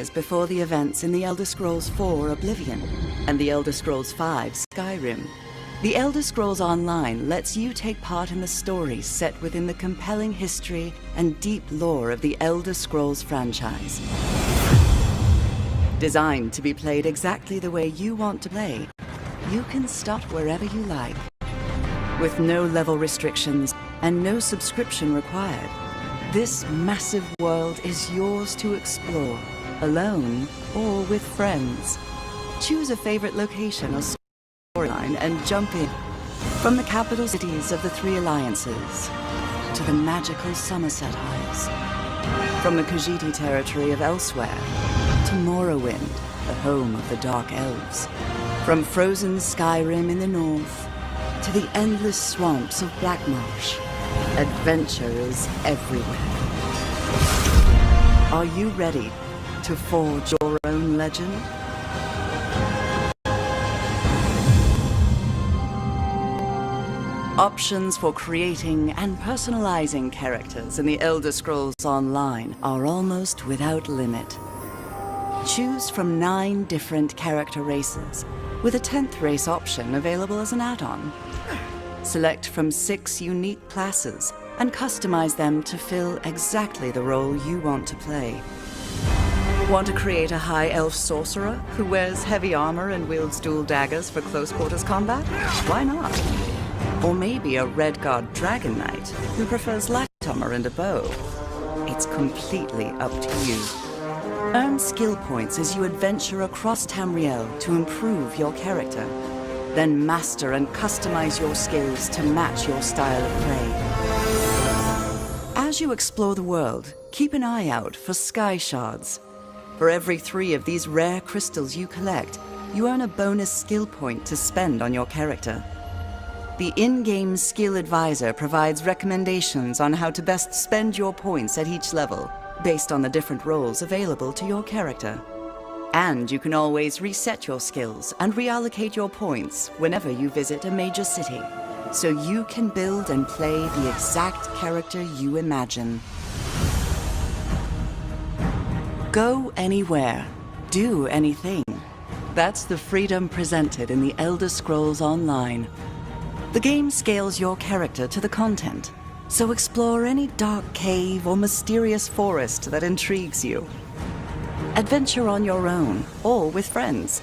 years before the events in The Elder Scrolls IV: Oblivion and The Elder Scrolls V: Skyrim, The Elder Scrolls Online lets you take part in the stories set within the compelling history and deep lore of the Elder Scrolls franchise. Designed to be played exactly the way you want to play, you can start wherever you like. With no level restrictions and no subscription required, this massive world is yours to explore, alone or with friends. Choose a favorite location or storyline and jump in. From the capital cities of the Three Alliances to the magical Somerset Isles. From the Khajiit territory of Elsewhere to Morrowind, the home of the Dark Elves. From frozen Skyrim in the north to the endless swamps of Blackmarsh, adventure is everywhere. Are you ready to forge your own legend? Options for creating and personalizing characters in the Elder Scrolls Online are almost without limit. Choose from 9 different character races, with a 10th race option available as an add-on. Select from 6 unique classes and customize them to fill exactly the role you want to play. Want to create a high elf sorcerer who wears heavy armor and wields dual daggers for close quarters combat? Why not? Or maybe a red guard dragon knight who prefers light armor and a bow. It's completely up to you. Earn skill points as you adventure across Tamriel to improve your character. Then master and customize your skills to match your style of play. As you explore the world, keep an eye out for sky shards. For every 3 of these rare crystals you collect, you earn a bonus skill point to spend on your character. The in-game skill advisor provides recommendations on how to best spend your points at each level, based on the different roles available to your character. And you can always reset your skills and reallocate your points whenever you visit a major city, so you can build and play the exact character you imagine. Go anywhere, do anything. That's the freedom presented in the Elder Scrolls Online. The game scales your character to the content, so explore any dark cave or mysterious forest that intrigues you. Adventure on your own, or with friends,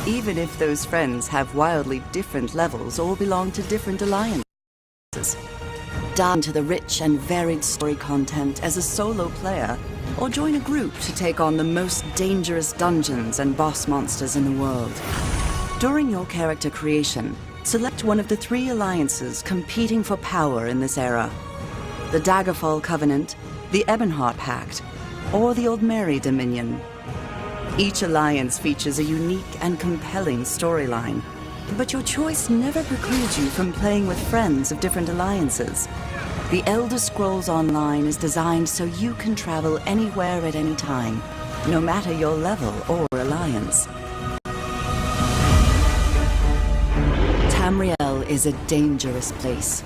even if those friends have wildly different levels or belong to different alliances. Dive into the rich and varied story content as a solo player, or join a group to take on the most dangerous dungeons and boss monsters in the world. During your character creation, select one of the 3 alliances competing for power in this era: the Daggerfall Covenant, the Ebonheart Pact, or the Old Mary Dominion. Each alliance features a unique and compelling storyline, but your choice never precludes you from playing with friends of different alliances. The Elder Scrolls Online is designed so you can travel anywhere at any time, no matter your level or alliance. Tamriel is a dangerous place.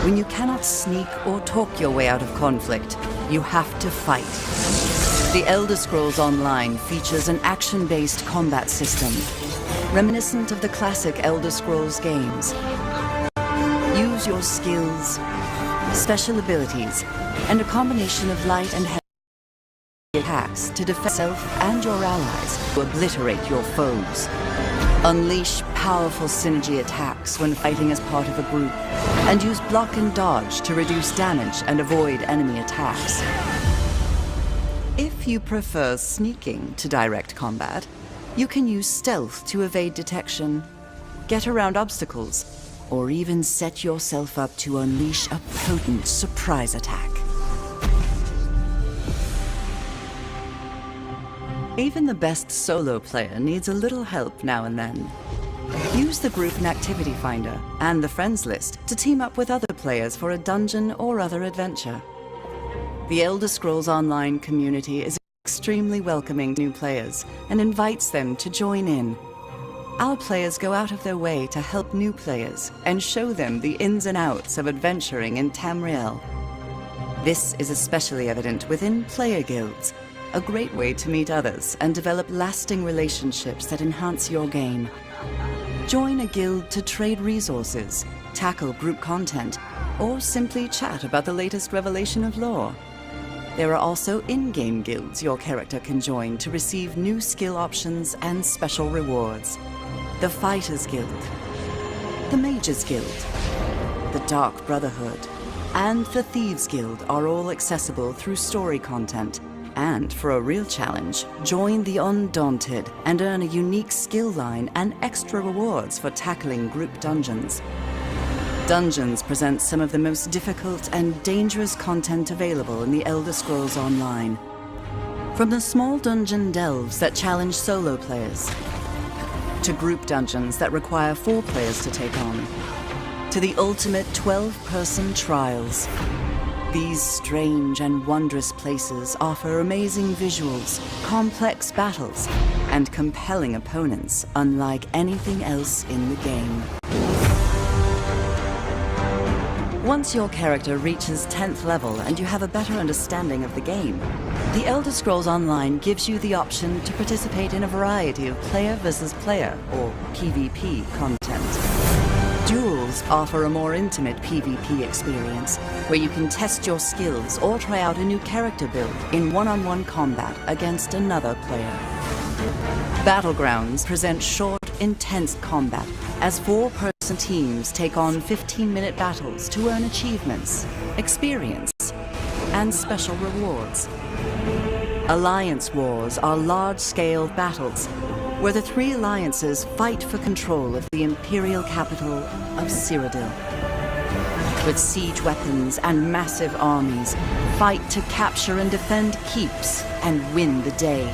When you cannot sneak or talk your way out of conflict, you have to fight. The Elder Scrolls Online features an action-based combat system, reminiscent of the classic Elder Scrolls games. Use your skills, special abilities, and a combination of light and heavy attacks to defend yourself and your allies to obliterate your foes. Unleash powerful synergy attacks when fighting as part of a group, and use block and dodge to reduce damage and avoid enemy attacks. If you prefer sneaking to direct combat, you can use stealth to evade detection, get around obstacles, or even set yourself up to unleash a potent surprise attack. Even the best solo player needs a little help now and then. Use the group and activity finder and the friends list to team up with other players for a dungeon or other adventure. The Elder Scrolls Online community is extremely welcoming to new players and invites them to join in. Our players go out of their way to help new players and show them the ins and outs of adventuring in Tamriel. This is especially evident within player guilds, a great way to meet others and develop lasting relationships that enhance your game. Join a guild to trade resources, tackle group content, or simply chat about the latest revelation of lore. There are also in-game guilds your character can join to receive new skill options and special rewards. The Fighters Guild, the Mages Guild, the Dark Brotherhood, and the Thieves Guild are all accessible through story content. And for a real challenge, join the Undaunted and earn a unique skill line and extra rewards for tackling group dungeons. Dungeons present some of the most difficult and dangerous content available in the Elder Scrolls Online. From the small dungeon delves that challenge solo players, to group dungeons that require 4 players to take on, to the ultimate 12-person trials. These strange and wondrous places offer amazing visuals, complex battles, and compelling opponents unlike anything else in the game. Once your character reaches 10th level and you have a better understanding of the game, the Elder Scrolls Online gives you the option to participate in a variety of player versus player, or PvP, content. Duels offer a more intimate PvP experience, where you can test your skills or try out a new character build in one-on-one combat against another player. Battlegrounds present short, intense combat, as 4-person teams take on 15-minute battles to earn achievements, experience, and special rewards. Alliance wars are large-scale battles, where the 3 alliances fight for control of the imperial capital of Cyrodiil. With siege weapons and massive armies, fight to capture and defend keeps and win the day.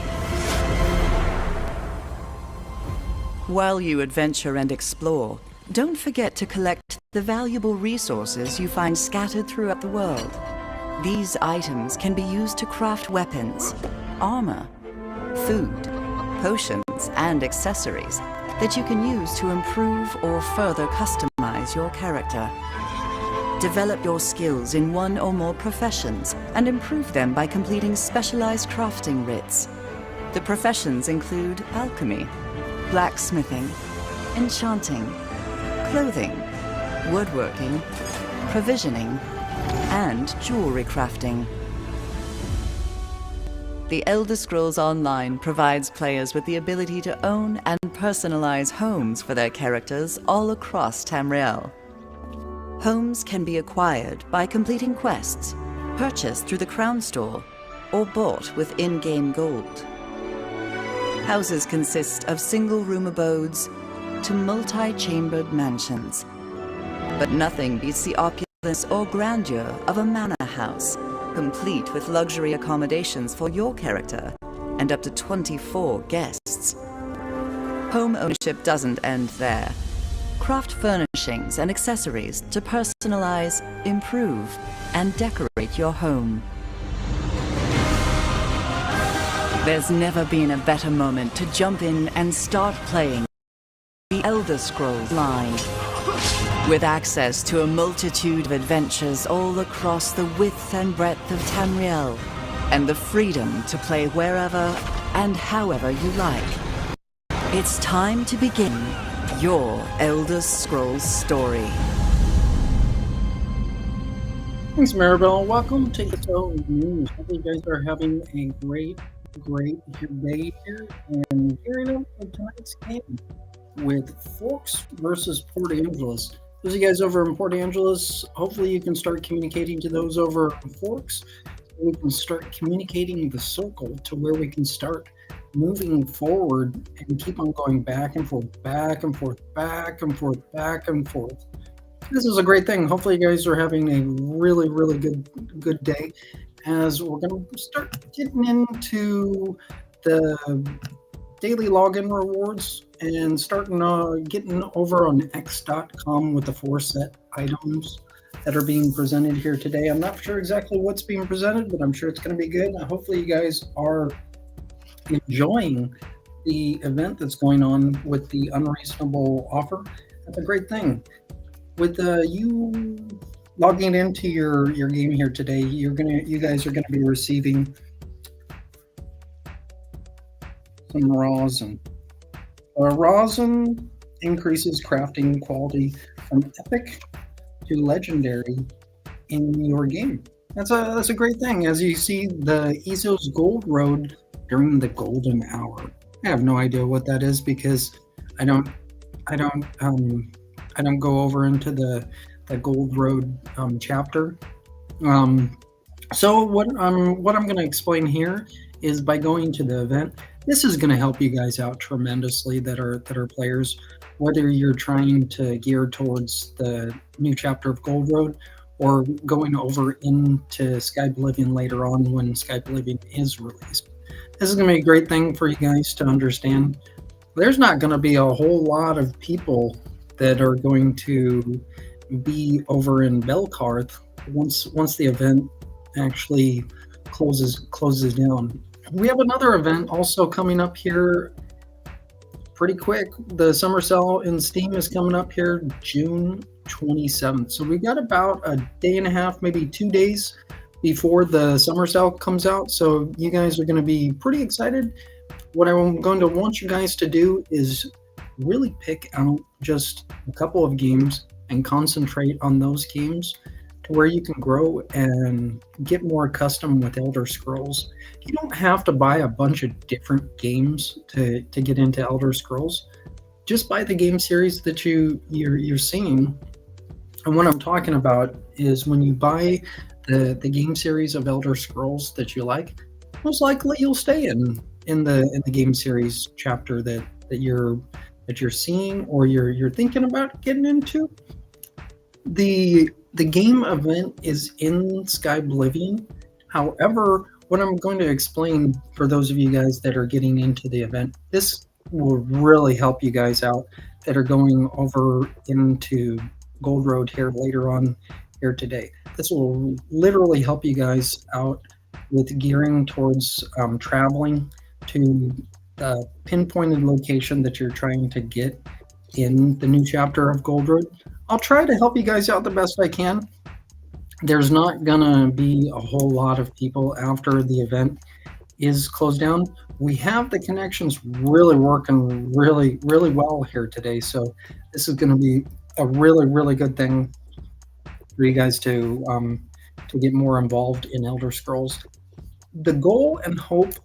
While you adventure and explore, don't forget to collect the valuable resources you find scattered throughout the world. These items can be used to craft weapons, armor, food, potions, and accessories that you can use to improve or further customize your character. Develop your skills in one or more professions and improve them by completing specialized crafting writs. The professions include alchemy, blacksmithing, enchanting, clothing, woodworking, provisioning, and jewelry crafting. The Elder Scrolls Online provides players with the ability to own and personalize homes for their characters all across Tamriel. Homes can be acquired by completing quests, purchased through the Crown Store, or bought with in-game gold. Houses consist of single-room abodes to multi-chambered mansions. But nothing beats the opulence or grandeur of a manor house, complete with luxury accommodations for your character and up to 24 guests. Home ownership doesn't end there. Craft furnishings and accessories to personalize, improve, and decorate your home. There's never been a better moment to jump in and start playing the Elder Scrolls Online. With access to a multitude of adventures all across the width and breadth of Tamriel, and the freedom to play wherever and however you like. It's time to begin your Elder Scrolls story. Thanks, Maribel. Welcome to ESO News. Hope you guys are having a great day here and gearing up for tonight's game with Forks versus Port Angeles. Those of you guys over in Port Angeles, hopefully you can start communicating to those over in Forks. We can start communicating the circle to where we can start moving forward and keep on going back and forth, back and forth, back and forth, back and forth. This is a great thing. Hopefully you guys are having a really good day as we're going to start getting into the daily login rewards and starting getting over on X.com with the 4 set items that are being presented here today. I'm not sure exactly what's being presented, but I'm sure it's going to be good. Hopefully you guys are enjoying the event that's going on with the unreasonable offer. That's a great thing. With you logging into your game here today, you guys are going to be receiving some rosin. Rosin increases crafting quality from epic to legendary in your game. That's a great thing. As you see, the ESO's Gold Road during the Golden Hour. I have no idea what that is because I don't I don't I don't go over into the Gold Road chapter. Um, so what I'm going to explain here is by going to the event. This is going to help you guys out tremendously that are players, whether you're trying to gear towards the new chapter of Gold Road or going over into Sky Oblivion later on when Sky Oblivion is released. This is going to be a great thing for you guys to understand. There's not going to be a whole lot of people that are going to be over in Belkarth once the event actually closes down. We have another event also coming up here pretty quick. The summer sale in Steam is coming up here June 27th. So we got about a day and a half, maybe 2 days before the summer sale comes out. So you guys are going to be pretty excited. What I'm going to want you guys to do is really pick out just a couple of games and concentrate on those games to where you can grow and get more accustomed with Elder Scrolls. You don't have to buy a bunch of different games to get into Elder Scrolls. Just buy the game series that you're seeing. And what I'm talking about is when you buy the game series of Elder Scrolls that you like, most likely you'll stay in the game series chapter that you're seeing or you're thinking about getting into. The game event is in Sky Oblivion. However, what I'm going to explain for those of you guys that are getting into the event, this will really help you guys out that are going over into Gold Road here later on here today. This will literally help you guys out with gearing towards traveling to the pinpointed location that you're trying to get in the new chapter of Gold Road. I'll try to help you guys out the best I can. There's not gonna be a whole lot of people after the event is closed down. We have the connections really working really well here today, so this is going to be a really good thing for you guys to get more involved in Elder Scrolls. The goal and hope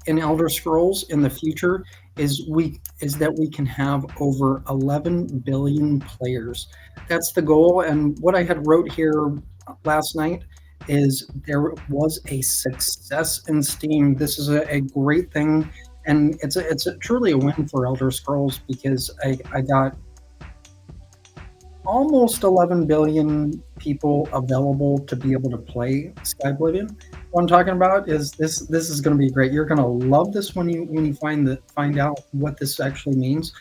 in Elder Scrolls in the future is that we can have over 11 billion players. That's the goal. And what I had wrote here last night is there was a success in Steam. This is a great thing, and it's truly a win for Elder Scrolls because I got almost 11 billion people available to be able to play Sky Oblivion. What I'm talking about is this is going to be great. You're going to love this when you find out what this actually means.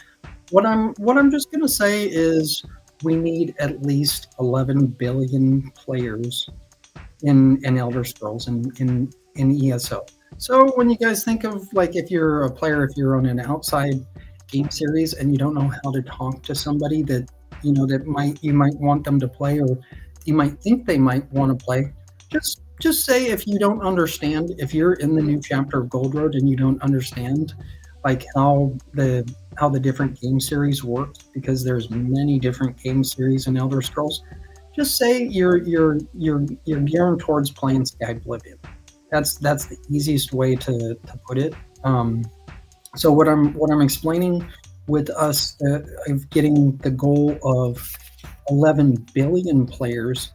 What I'm just going to say is we need at least 11 billion players in Elder Scrolls in ESO. So when you guys think of, like, if you're a player, if you're on an outside game series and you don't know how to talk to somebody that you might want them to play, or you might think they might want to play, just say, if you don't understand, if you're in the new chapter of Gold Road and you don't understand like how the different game series work, because there's many different game series in Elder Scrolls, just say you're gearing towards playing Sky Oblivion. That's the easiest way to put it. So what I'm explaining with us of getting the goal of 11 billion players,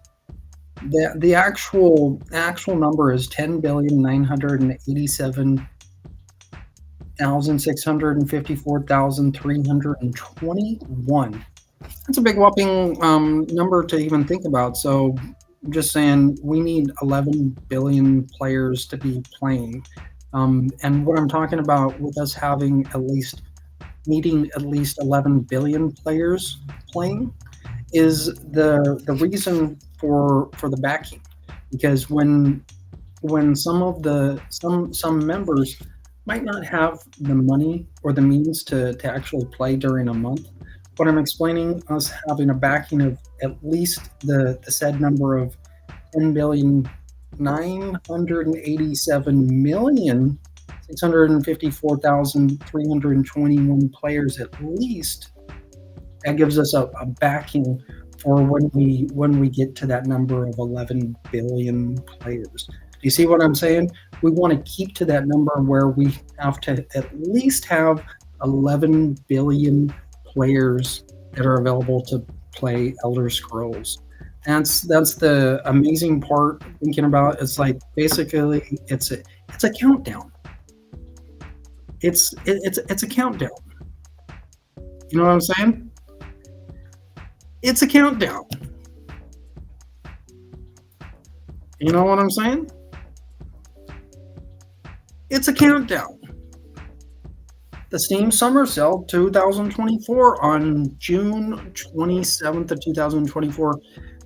the actual number is 10,987,654,321. That's a big whopping number to even think about. So I'm just saying we need 11 billion players to be playing. And what I'm talking about with us needing at least 11 billion players playing is the reason for the backing. Because when some members might not have the money or the means to actually play during a month, what I'm explaining, us having a backing of at least the said number of 10,987,000,000 654,321 players at least. That gives us a backing for when we get to that number of 11 billion players. Do you see what I'm saying? We want to keep to that number where we have to at least have 11 billion players that are available to play Elder Scrolls. That's the amazing part thinking about. It's like basically it's a countdown. It's a countdown. You know what I'm saying? It's a countdown. You know what I'm saying? It's a countdown. The Steam Summer Sale 2024 on June 27th of 2024.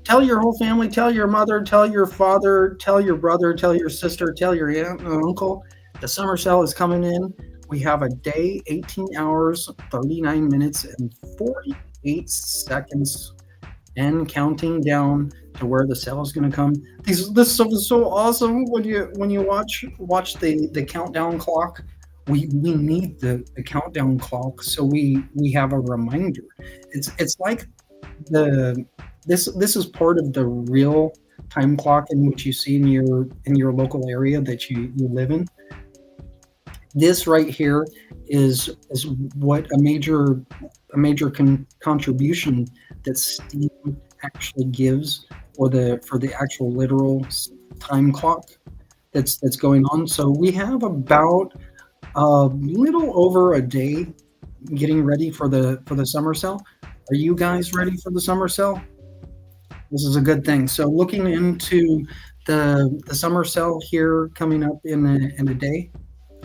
Tell your whole family, tell your mother, tell your father, tell your brother, tell your sister, tell your aunt and uncle. The summer sale is coming in. We have a day, 18 hours, 39 minutes, and 48 seconds, and counting down to where the sale is going to come. This stuff is so awesome when you watch the countdown clock. We need the countdown clock so we have a reminder. It's like this is part of the real time clock in which you see in your local area that you live in. This right here is what a major contribution that Steam actually gives for the actual literal time clock that's going on. So we have about a little over a day getting ready for the summer sale. Are you guys ready for the summer sale? This is a good thing. So looking into the summer sale here coming up in a day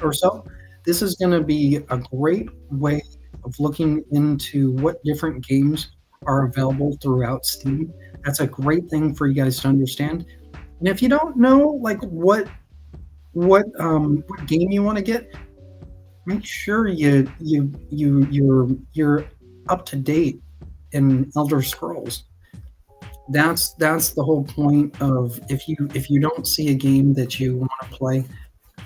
or so, this is going to be a great way of looking into what different games are available throughout Steam. That's a great thing for you guys to understand. And if you don't know like what game you want to get, make sure you're up to date in Elder Scrolls. That's the whole point of if you don't see a game that you want to play,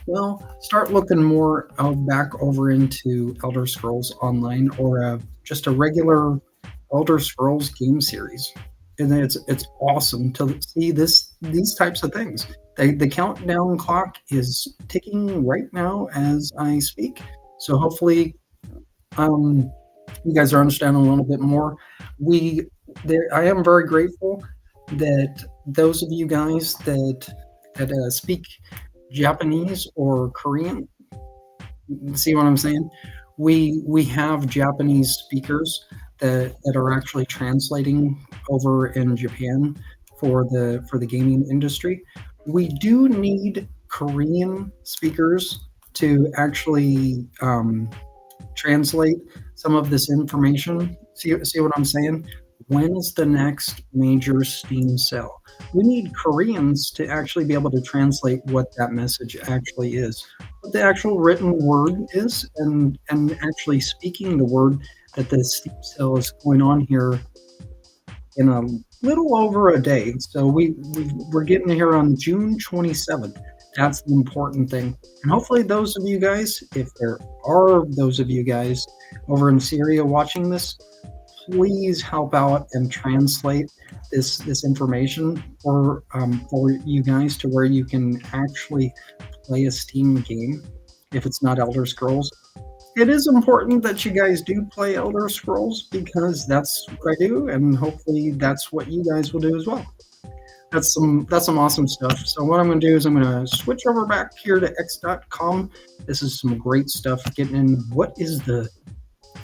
well, start looking more back over into Elder Scrolls Online or just a regular Elder Scrolls game series. And it's awesome to see these types of things. The countdown clock is ticking right now as I speak. So hopefully, you guys are understanding a little bit more. I am very grateful that those of you guys that speak Japanese or Korean, see what I'm saying? We have Japanese speakers that are actually translating over in Japan for the gaming industry. We do need Korean speakers to actually translate some of this information. See what I'm saying? When is the next major Steam sale? We need Koreans to actually be able to translate what that message actually is, what the actual written word is, and actually speaking the word that the Steam sale is going on here in a little over a day. So we're getting here on June 27th. That's the important thing. And hopefully those of you guys, if there are those of you guys over in Syria watching this, please help out and translate this information for you guys to where you can actually play a Steam game if it's not Elder Scrolls. It is important that you guys do play Elder Scrolls because that's what I do, and hopefully that's what you guys will do as well. That's some awesome stuff. So what I'm going to do is I'm going to switch over back here to x.com. This is some great stuff getting in. What is the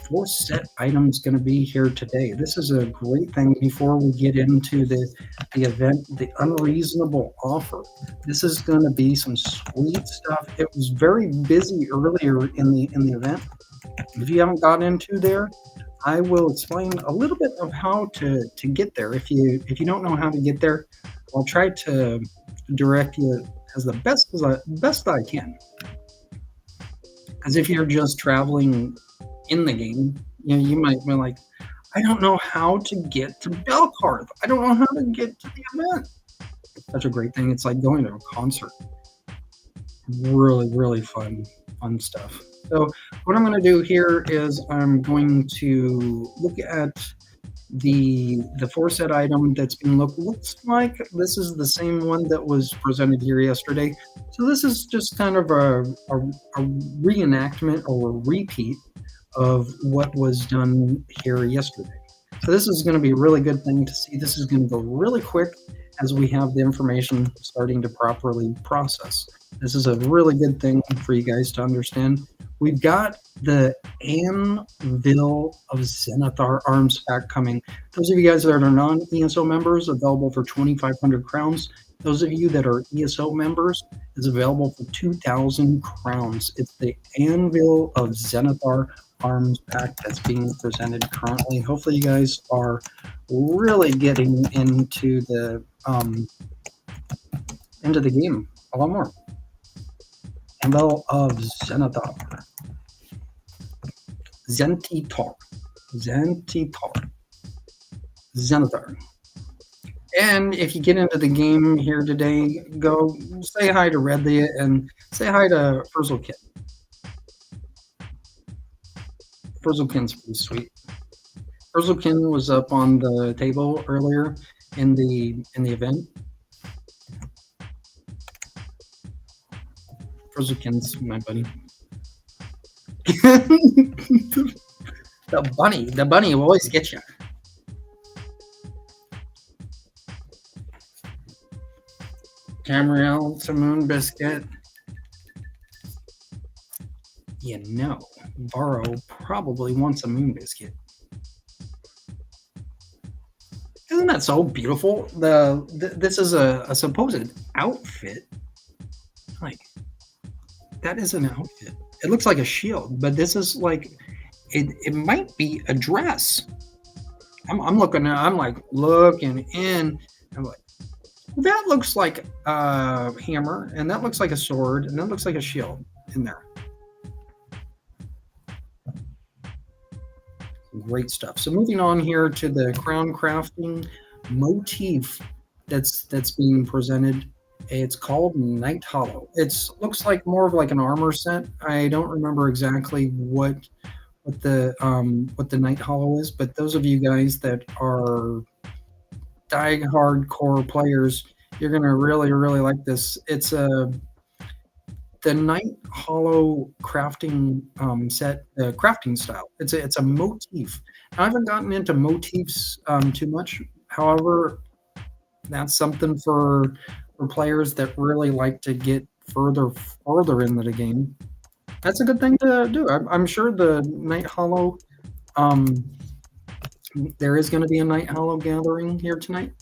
4 set items going to be here today? This is a great thing before we get into the event, the unreasonable offer. This is going to be some sweet stuff. It was very busy earlier in the event. If you haven't got into there, I will explain a little bit of how to get there. If you don't know how to get there, I'll try to direct you as the best I can. Because if you're just traveling in the game, you might be like, I don't know how to get to Belkarth. I don't know how to get to the event. It's such a great thing. It's like going to a concert. Really, really fun. fun stuff. So what I'm going to do here is I'm going to look at the four set item that's been looks like this is the same one that was presented here yesterday. So this is just kind of a reenactment or a repeat of what was done here yesterday. So this is going to be a really good thing to see. This is going to go really quick as we have the information starting to properly process. This is a really good thing for you guys to understand. We've got the Anvil of Zenithar arms pack coming. Those of you guys that are non-ESO members, available for 2,500 crowns. Those of you that are ESO members, is available for 2,000 crowns. It's the Anvil of Zenithar arms pack that's being presented currently. Hopefully you guys are really getting into the game a lot more. Anvil of Zenithar. Zenithar. And if you get into the game here today, go say hi to Redley and say hi to Frizzlekin. Frizzlekin's pretty sweet. Frizzlekin was up on the table earlier in the event. Frizzlekin's my buddy. The bunny will always get you. Camriel to Moon Biscuit. You know, Varro probably wants a Moon Biscuit. Isn't that so beautiful? This is a supposed outfit. Like, that is an outfit. It looks like a shield, but this is like, it might be a dress. I'm looking in. I'm like, that looks like a hammer, and that looks like a sword, and that looks like a shield in there. Great stuff. So moving on here to the crown crafting motif that's being presented. It's called Night Hollow. It looks like more of like an armor set. I don't remember exactly what the Night Hollow is, but those of you guys that are die-hardcore players, you're gonna really like this. It's the Night Hollow crafting set, crafting style. It's a motif. I haven't gotten into motifs too much. However, that's something for players that really like to get further into the game. That's a good thing to do. I'm sure the Night Hollow, there is going to be a Night Hollow gathering here tonight.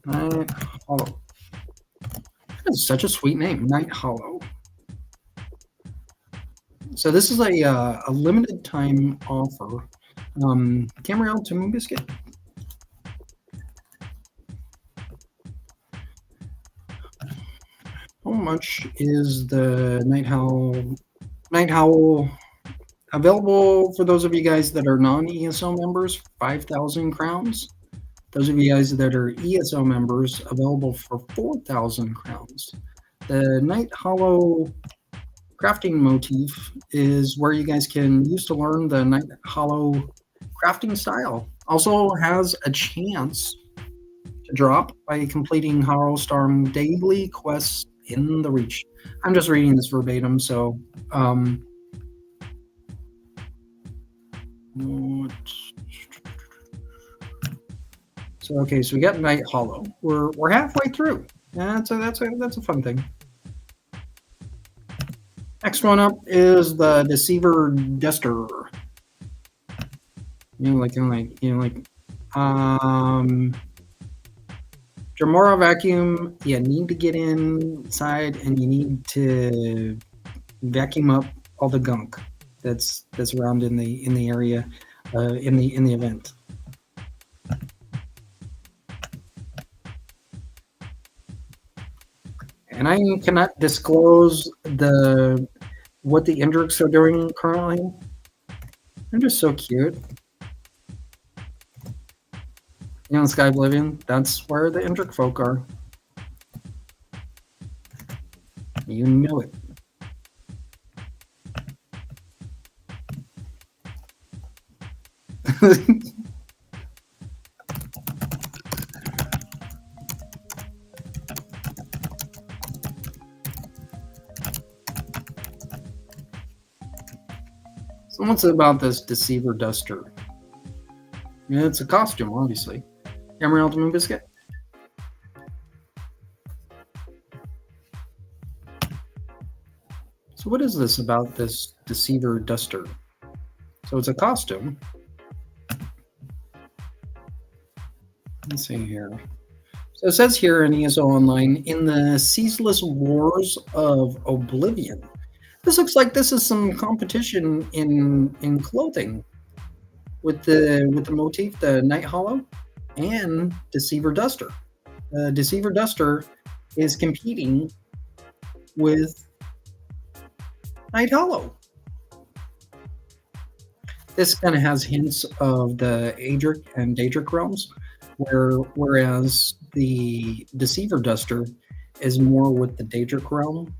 Night Hollow. That's such a sweet name, Night Hollow. So this is a limited time offer. Camera to Moon Biscuit. How much is the Night Howl? Night Howl available for those of you guys that are non-ESO members, 5,000 crowns. Those of you guys that are ESO members, available for 4,000 crowns. The Night Hollow crafting motif is where you guys can use to learn the Night Hollow crafting style. Also has a chance to drop by completing Harrowstorm daily quests in the Reach. I'm just reading this verbatim, so okay, so we got Night Hollow. We're halfway through. That's a fun thing. Next one up is the Deceiver Duster. Jamora Vacuum. You need to get inside and you need to vacuum up all the gunk that's around in the area in the event. And I cannot disclose what the Indrics are doing currently. They're just so cute. You know, Sky Oblivion, that's where the Indrik folk are. You know it. So what's it about this Deceiver Duster? Yeah, it's a costume, obviously. Camera Ultimate Biscuit. So what is this about this Deceiver Duster? So it's a costume. Let's see here. So it says here in ESO Online, in the ceaseless wars of Oblivion. This looks like this is some competition in clothing with the motif, the Night Hollow, and Deceiver Duster. Deceiver Duster is competing with Night Hollow. This kind of has hints of the Adric and Daedric realms, whereas the Deceiver Duster is more with the Daedric realm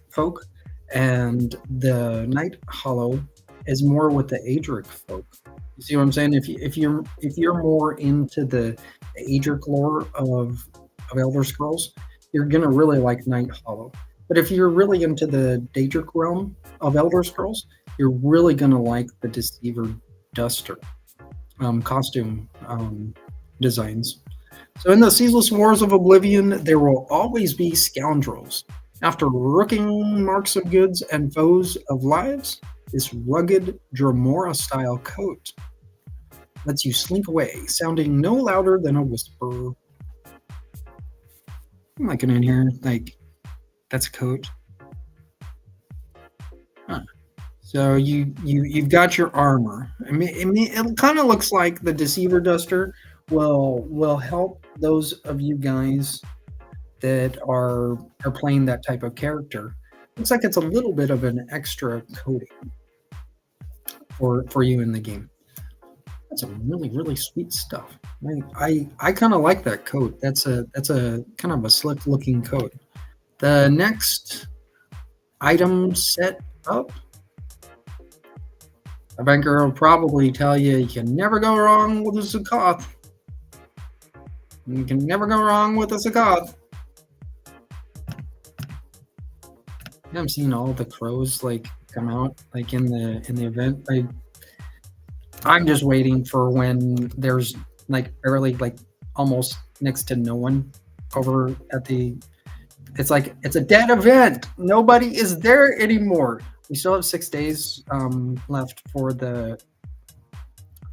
folk, and the Night Hollow is more with the Adric folk. You see what I'm saying? If you're more into the Adric lore of Elder Scrolls, you're gonna really like Night Hollow. But if you're really into the Daedric realm of Elder Scrolls, you're really gonna like the Deceiver Duster costume designs. So in the Ceaseless Wars of Oblivion, there will always be scoundrels. After rooking marks of goods and foes of lives, this rugged Dremora-style coat lets you slink away, sounding no louder than a whisper. I'm liking in here, like, that's a coat. Huh. So you've got your armor. I mean, it kind of looks like the Deceiver Duster will help those of you guys that are playing that type of character. Looks like it's a little bit of an extra coating for you in the game. That's some really sweet stuff. I kind of like that coat. That's a kind of a slick looking coat. The next item set up, a banker will probably tell you can never go wrong with a Zukoth. You can never go wrong with a Zukoth. I'm seeing all the crows like come out like in the event. I'm just waiting for when there's like barely like almost next to no one over at the. It's like it's a dead event. Nobody is there anymore. We still have 6 days left for the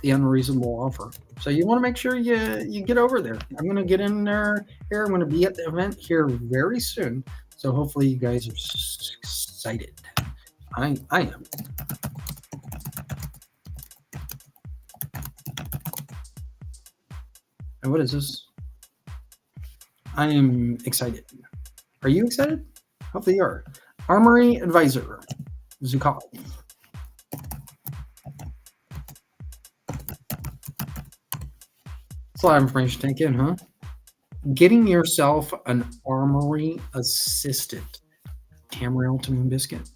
unreasonable offer. So you want to make sure you get over there. I'm gonna get in there here. I'm gonna be at the event here very soon. So hopefully you guys are excited. I am. And what is this? I am excited. Are you excited? Hopefully you are. Armory Advisor, Zukoth. That's a lot of information to take in, huh? Getting yourself an armory assistant. Tamriel to Biscuit.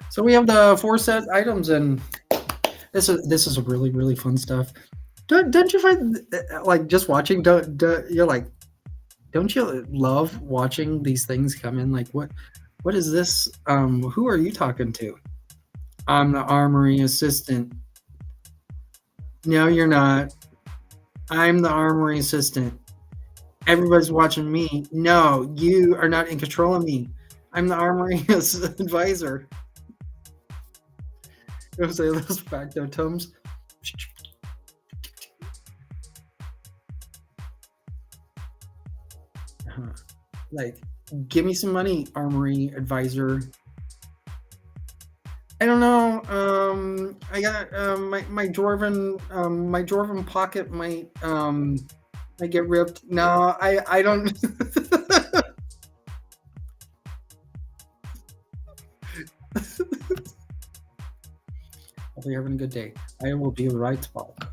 So we have the 4 set items, and this is really fun stuff. Don't you find like just watching? You're like, don't you love watching these things come in? Like, what is this? Who are you talking to? I'm the armory assistant. No, you're not. I'm the armory assistant. Everybody's watching me. No, you are not in control of me. I'm the armory advisor. You know, say those factotums. Like, give me some money, armory advisor. I don't know. I got my dwarven pocket might get ripped. No, I don't. Hopefully you're having a good day. I will be right back.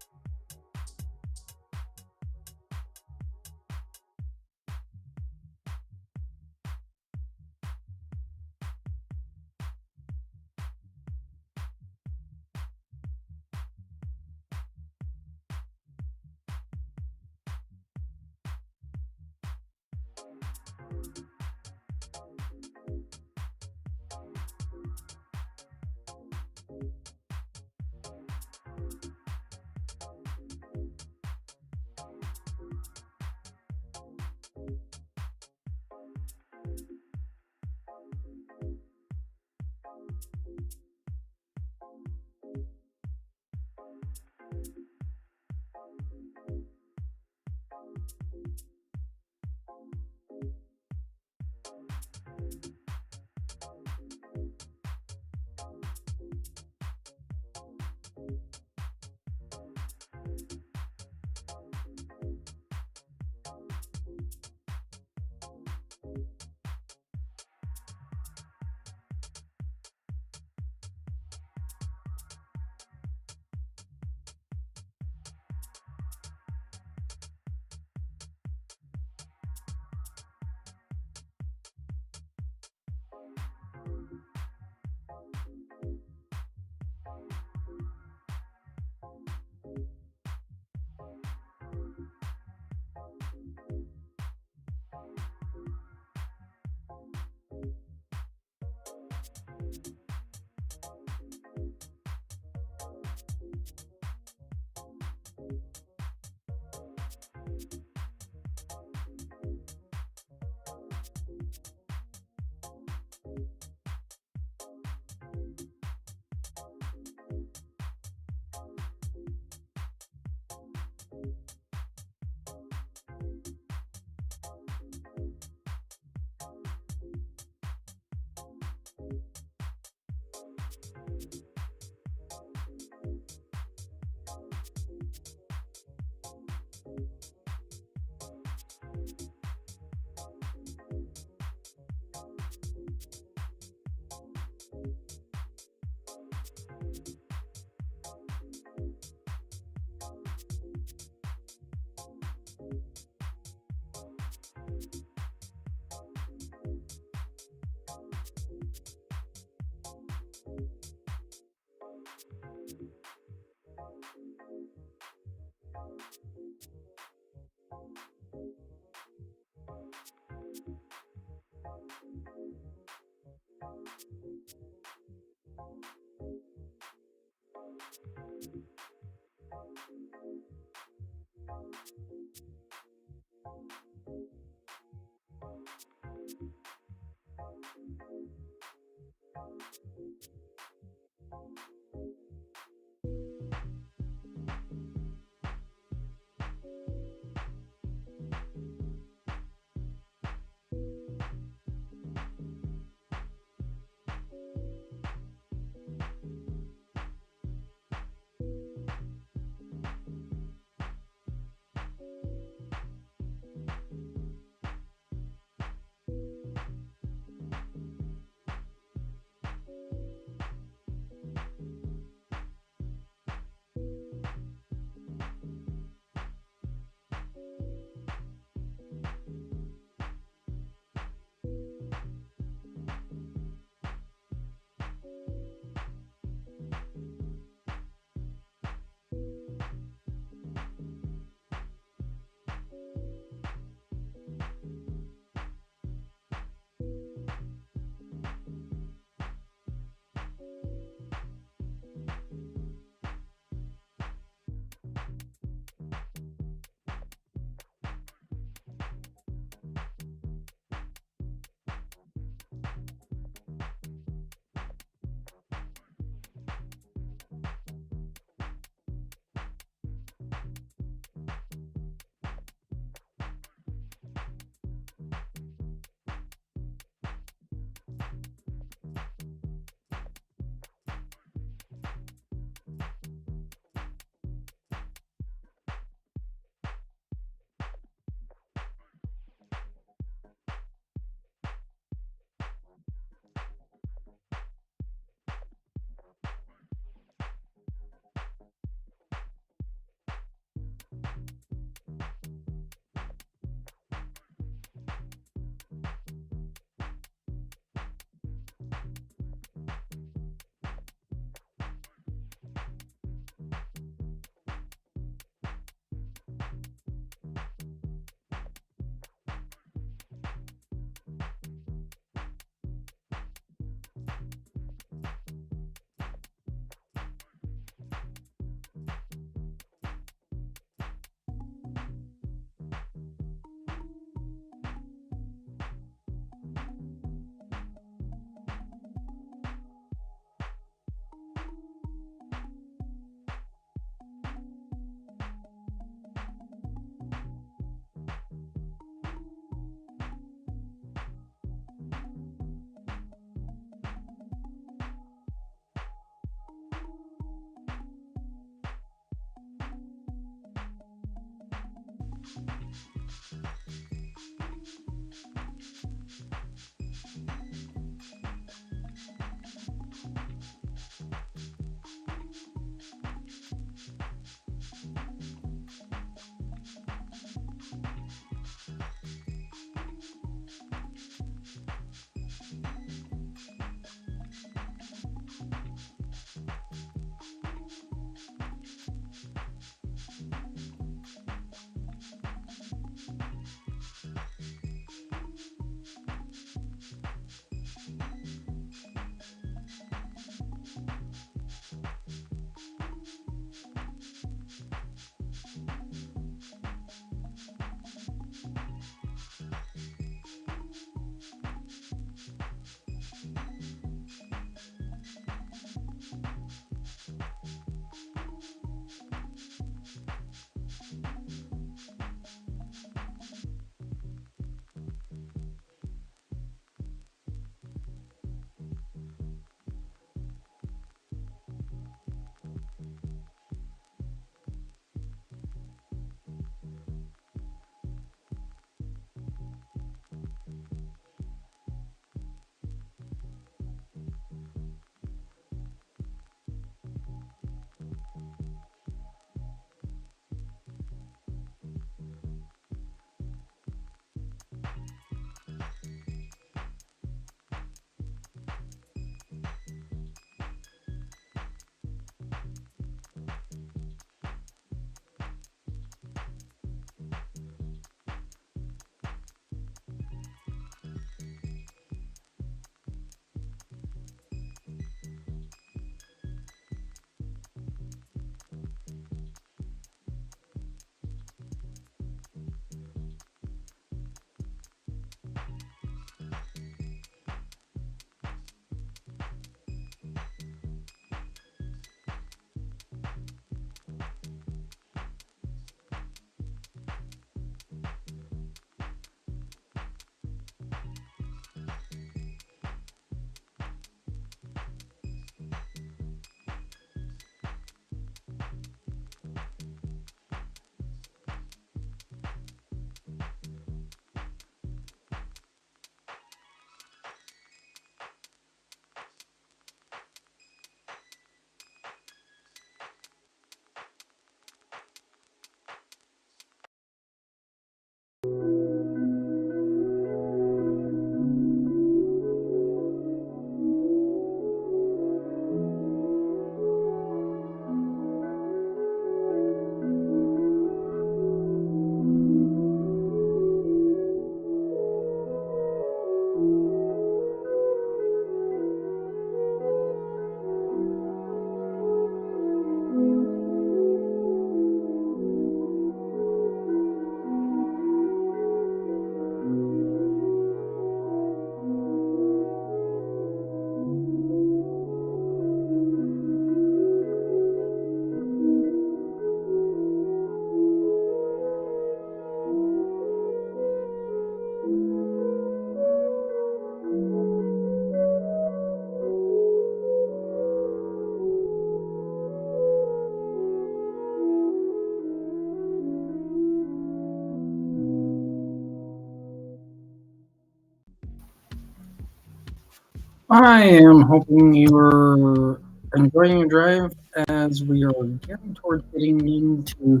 I am hoping you're enjoying your drive as we are getting towards getting into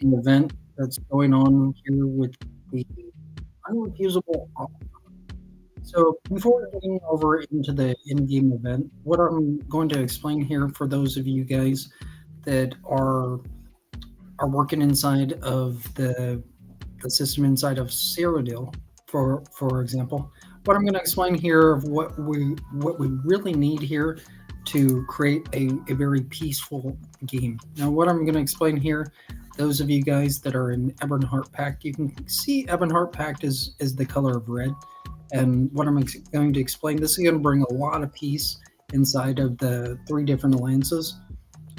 the event that's going on here with the unrefusable offer. So before getting over into the in-game event, what I'm going to explain here for those of you guys that are working inside of the system inside of Cyrodiil, for example. What I'm going to explain here of what we really need here to create a very peaceful game. Now, what I'm going to explain here, those of you guys that are in Ebonheart Pact, you can see Ebonheart Pact is the color of red. And what I'm going to explain, this is going to bring a lot of peace inside of the 3 different alliances.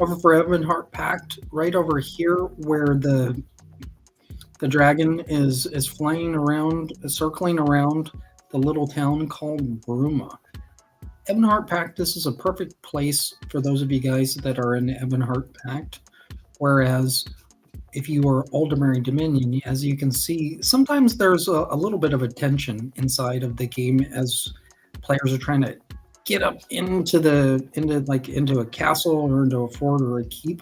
Over for Ebonheart Pact, right over here where the dragon is flying around, circling around the little town called Bruma. Ebonheart Pact, this is a perfect place for those of you guys that are in Ebonheart Pact. Whereas if you are Ultimary Dominion, as you can see, sometimes there's a little bit of a tension inside of the game as players are trying to get up into a castle or into a fort or a keep.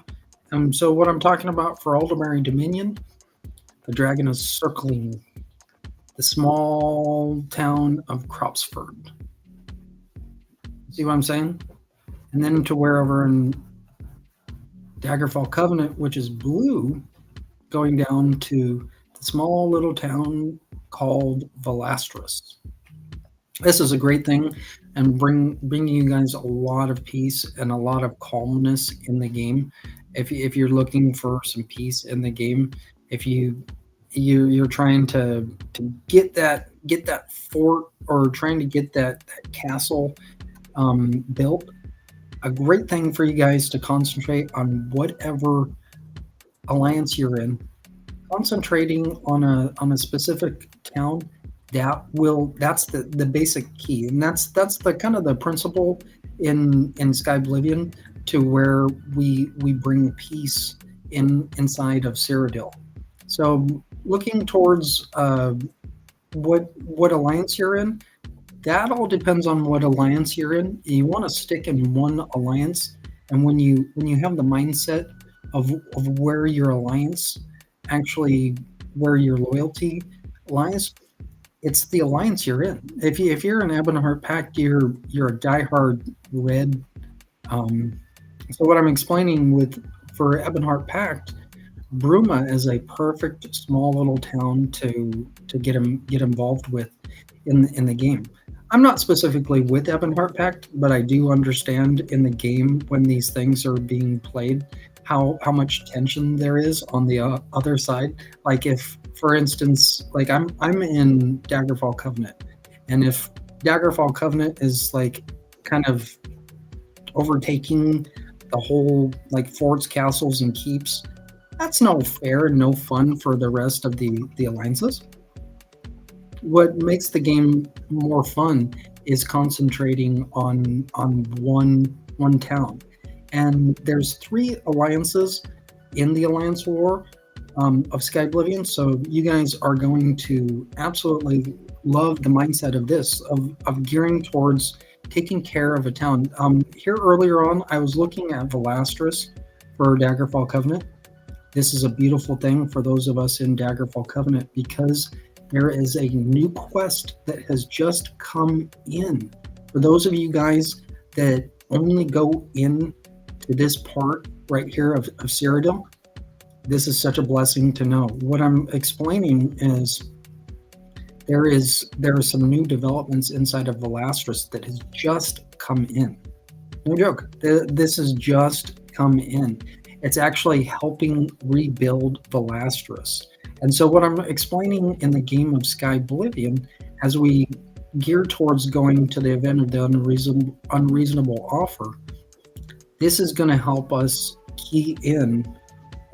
So what I'm talking about for Ultimary Dominion, the dragon is circling the small town of Cropsford. See what I'm saying? And then to wherever in Daggerfall Covenant, which is blue, going down to the small little town called Velastris. This is a great thing and bringing you guys a lot of peace and a lot of calmness in the game. If you're looking for some peace in the game, if you're trying to get that fort or trying to get that castle built, a great thing for you guys to concentrate on whatever alliance you're in. Concentrating on a specific town, that's the basic key, and that's the kind of the principle in Skyblivion, to where we bring peace inside of Cyrodiil. So looking towards what alliance you're in, that all depends on what alliance you're in. You want to stick in one alliance, and when you have the mindset of where your alliance actually, where your loyalty lies, it's the alliance you're in. If you're an Ebonheart Pact, you're a diehard red. So what I'm explaining for Ebonheart Pact, Bruma is a perfect small little town to get involved with in the game. I'm not specifically with Ebonheart Pact, but I do understand in the game when these things are being played how much tension there is on the other side. Like if, for instance, like I'm in Daggerfall Covenant, and if Daggerfall Covenant is like kind of overtaking the whole like forts, castles, and keeps, that's no fair and no fun for the rest of the alliances. What makes the game more fun is concentrating on one town. And there's 3 alliances in the Alliance War of Skyblivion, so you guys are going to absolutely love the mindset of this, of gearing towards taking care of a town. Here earlier on, I was looking at Velastris for Daggerfall Covenant. This is a beautiful thing for those of us in Daggerfall Covenant, because there is a new quest that has just come in. For those of you guys that only go in to this part right here of Cyrodiil, this is such a blessing to know. What I'm explaining is there are some new developments inside of Velastris that has just come in. No joke. This has just come in. It's actually helping rebuild Velastris. And so what I'm explaining in the game of Skyblivion, as we gear towards going to the event of the unreasonable offer, this is going to help us key in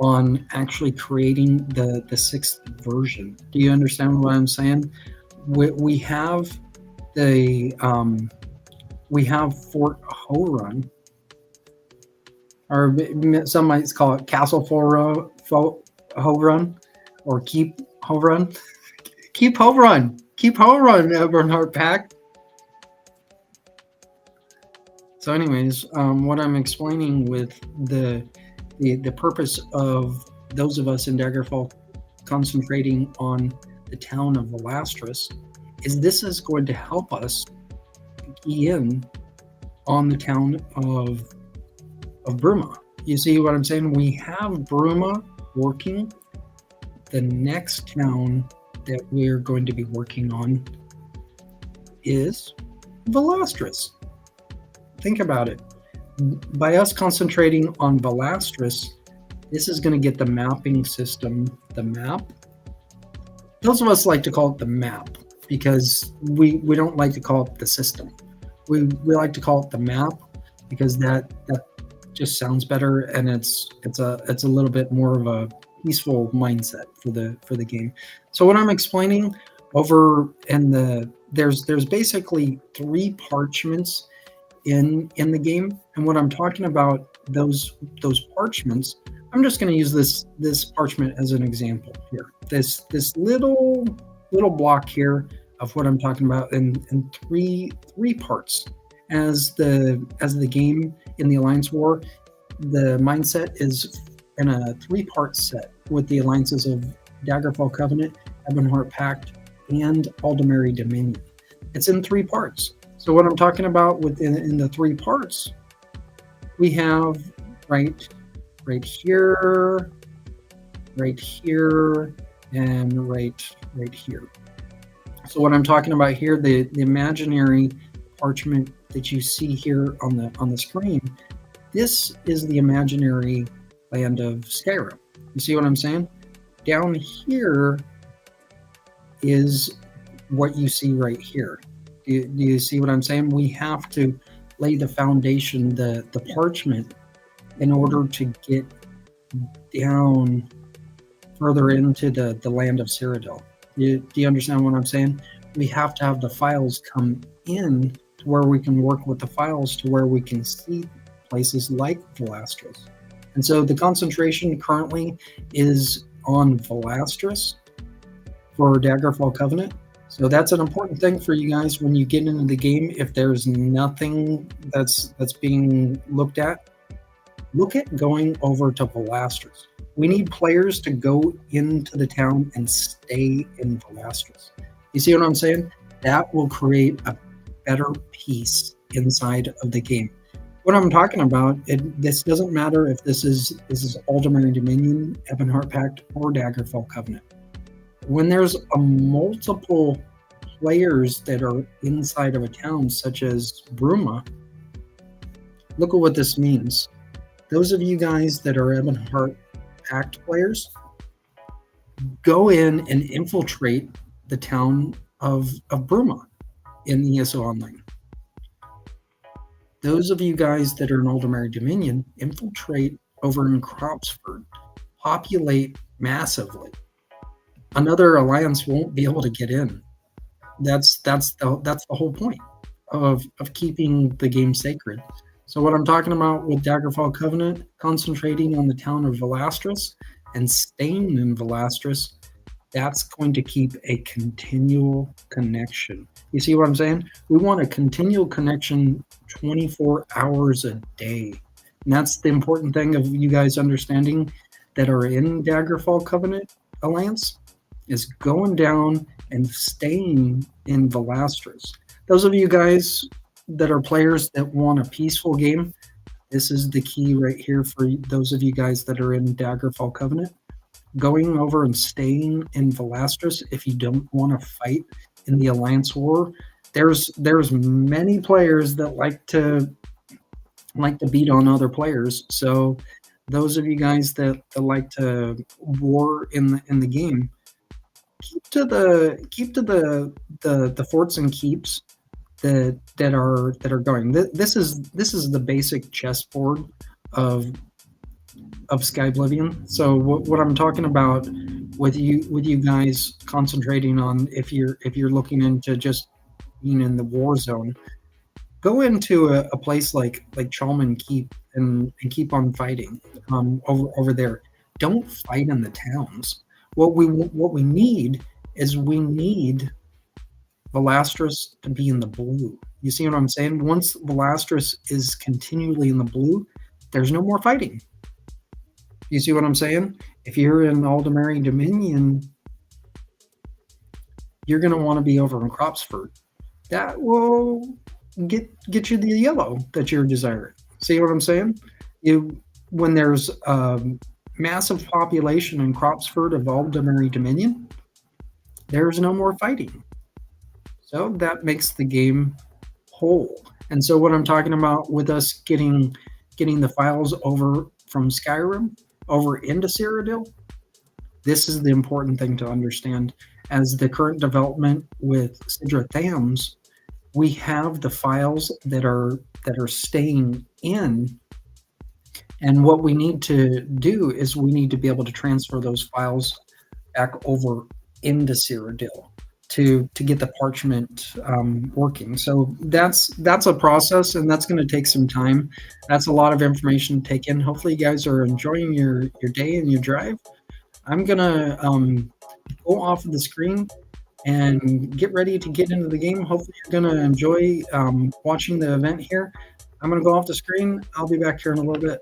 on actually creating the 6th version. Do you understand what I'm saying? We have Fort Horun, or some might call it Castle Horun, or Keep Horun. Keep Horun, Ebonheart Pact. So anyways, what I'm explaining with the purpose of those of us in Daggerfall concentrating on the town of Velastris is this is going to help us key in on the town of Bruma. You see what I'm saying? We have Bruma working. The next town that we're going to be working on is Velastris. Think about it. By us concentrating on Velastris, this is going to get the mapping system, the map. Those of us like to call it the map because we don't like to call it the system. We like to call it the map because that just sounds better, and it's a little bit more of a peaceful mindset for the game. So what I'm explaining over in there's basically 3 parchments in the game, and what I'm talking about, those parchments I'm just going to use this parchment as an example here. This little block here of what I'm talking about in three parts. As the game in the Alliance War, the mindset is in a 3-part set with the alliances of Daggerfall Covenant, Ebonheart Pact, and Aldemary Dominion. It's in 3 parts. So what I'm talking about in the 3 parts, we have right here, and right here. So what I'm talking about here, the imaginary parchment that you see here on the screen, this is the imaginary land of Skyrim. You see what I'm saying? Down here is what you see right here. Do you see what I'm saying? We have to lay the foundation, the parchment, in order to get down further into the land of Cyrodiil. Do you understand what I'm saying? We have to have the files come in to where we can work with the files to where we can see places like Velastris. And so the concentration currently is on Velastris for Daggerfall Covenant. So that's an important thing for you guys when you get into the game. If there's nothing that's being looked at, look at going over to Velastris. We need players to go into the town and stay in Velastris. You see what I'm saying? That will create a better peace inside of the game. What I'm talking about, this doesn't matter if this is Aldemary Dominion, Ebonheart Pact, or Daggerfall Covenant. When there's a multiple players that are inside of a town, such as Bruma, look at what this means. Those of you guys that are Ebonheart Pact players, go in and infiltrate the town of Bruma in ESO Online. Those of you guys that are in Aldemary Dominion, infiltrate over in Cropsford, populate massively. Another alliance won't be able to get in. That's the whole point of keeping the game sacred. So what I'm talking about with Daggerfall Covenant, concentrating on the town of Velastris and staying in Velastris, that's going to keep a continual connection. You see what I'm saying? We want a continual connection 24 hours a day. And that's the important thing of you guys understanding that are in Daggerfall Covenant Alliance, is going down and staying in Velastris. Those of you guys that are players that want a peaceful game, this is the key right here for those of you guys that are in Daggerfall Covenant. Going over and staying in Velastris if you don't want to fight in the Alliance War. There's many players that like to beat on other players. So those of you guys that like to war in the game, keep to the forts and keeps that are going. This is the basic chessboard of Skyblivion. So what I'm talking about with you guys concentrating on, if you're looking into just being in the war zone, go into a place like Chalman Keep and keep on fighting over there. Don't fight in the towns. What we need is Velastris to be in the blue. You see what I'm saying? Once Velastris is continually in the blue, there's no more fighting. You see what I'm saying? If you're in Aldemary Dominion, you're going to want to be over in Cropsford. That will get you the yellow that you're desiring. See what I'm saying? When there's a massive population in Cropsford of Aldemary Dominion, there's no more fighting. So that makes the game whole. And so what I'm talking about with us getting the files over from Skyrim over into Cyrodiil, this is the important thing to understand. As the current development with Sidra Thams, we have the files that are staying in, and what we need to do is we need to be able to transfer those files back over into Cyrodiil. to get the parchment working. So that's a process, and that's going to take some time. That's a lot of information to take in. Hopefully, you guys are enjoying your day and your drive. I'm gonna go off of the screen and get ready to get into the game. Hopefully, you're gonna enjoy watching the event here. I'm gonna go off the screen. I'll be back here in a little bit.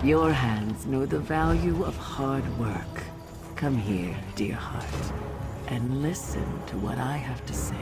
Your hands know the value of hard work. Come here, dear heart, and listen to what I have to say.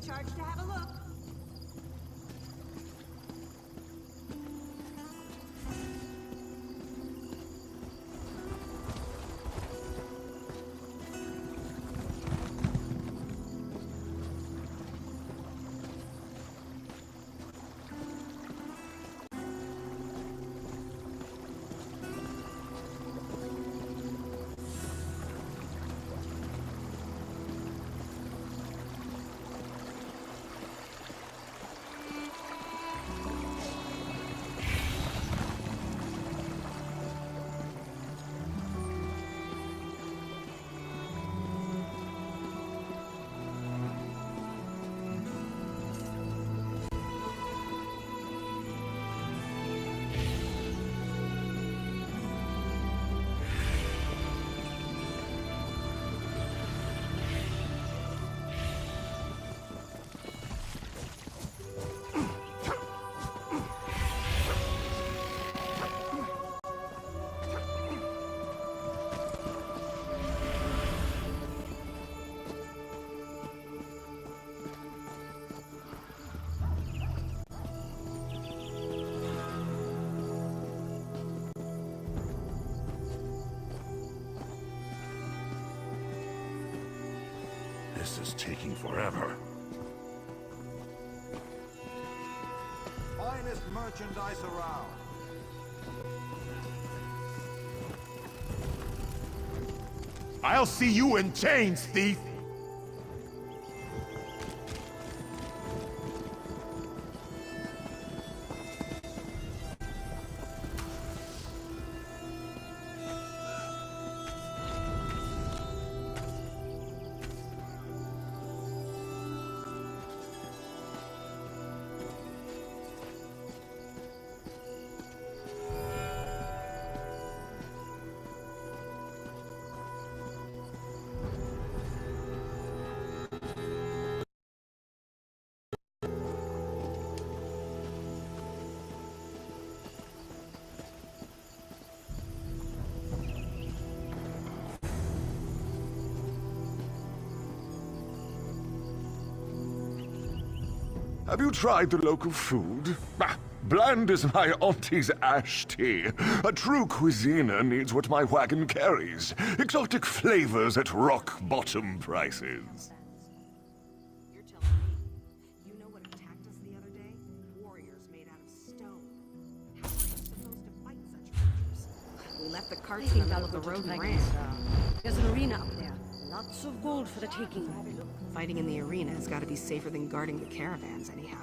charge to have a look. This is taking forever. Finest merchandise around. I'll see you in chains, thief! Have you tried the local food? Ah, bland as my auntie's ash tea. A true cuisiner needs what my wagon carries. Exotic flavors at rock-bottom prices. You're telling me, you know what attacked us the other day? Warriors made out of stone. How are you supposed to fight such creatures? We left the carts in the middle of the road and ran. There's an arena up there. Lots of gold for the taking. Fighting in the arena has got to be safer than guarding the caravans, anyhow.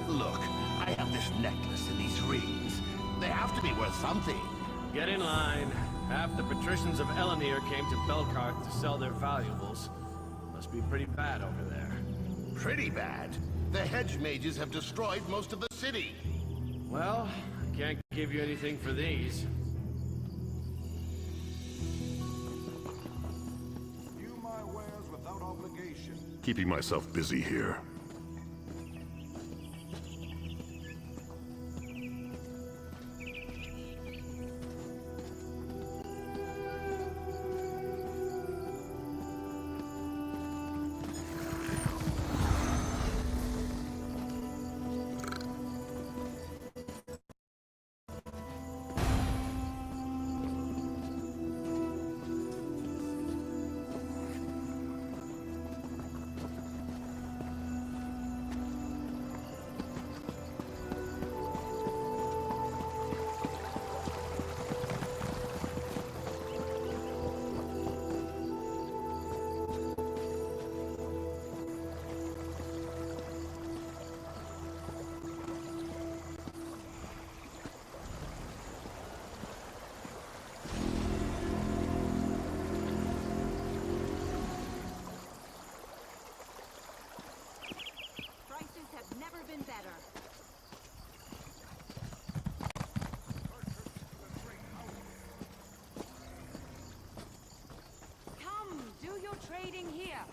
Look, I have this necklace and these rings. They have to be worth something. Get in line. Half the patricians of Elenir came to Belkarth to sell their valuables. Must be pretty bad over there. Pretty bad. The hedge mages have destroyed most of the city. Well, I can't give you anything for these. View my wares without obligation. Keeping myself busy here. better. Come, do your trading here.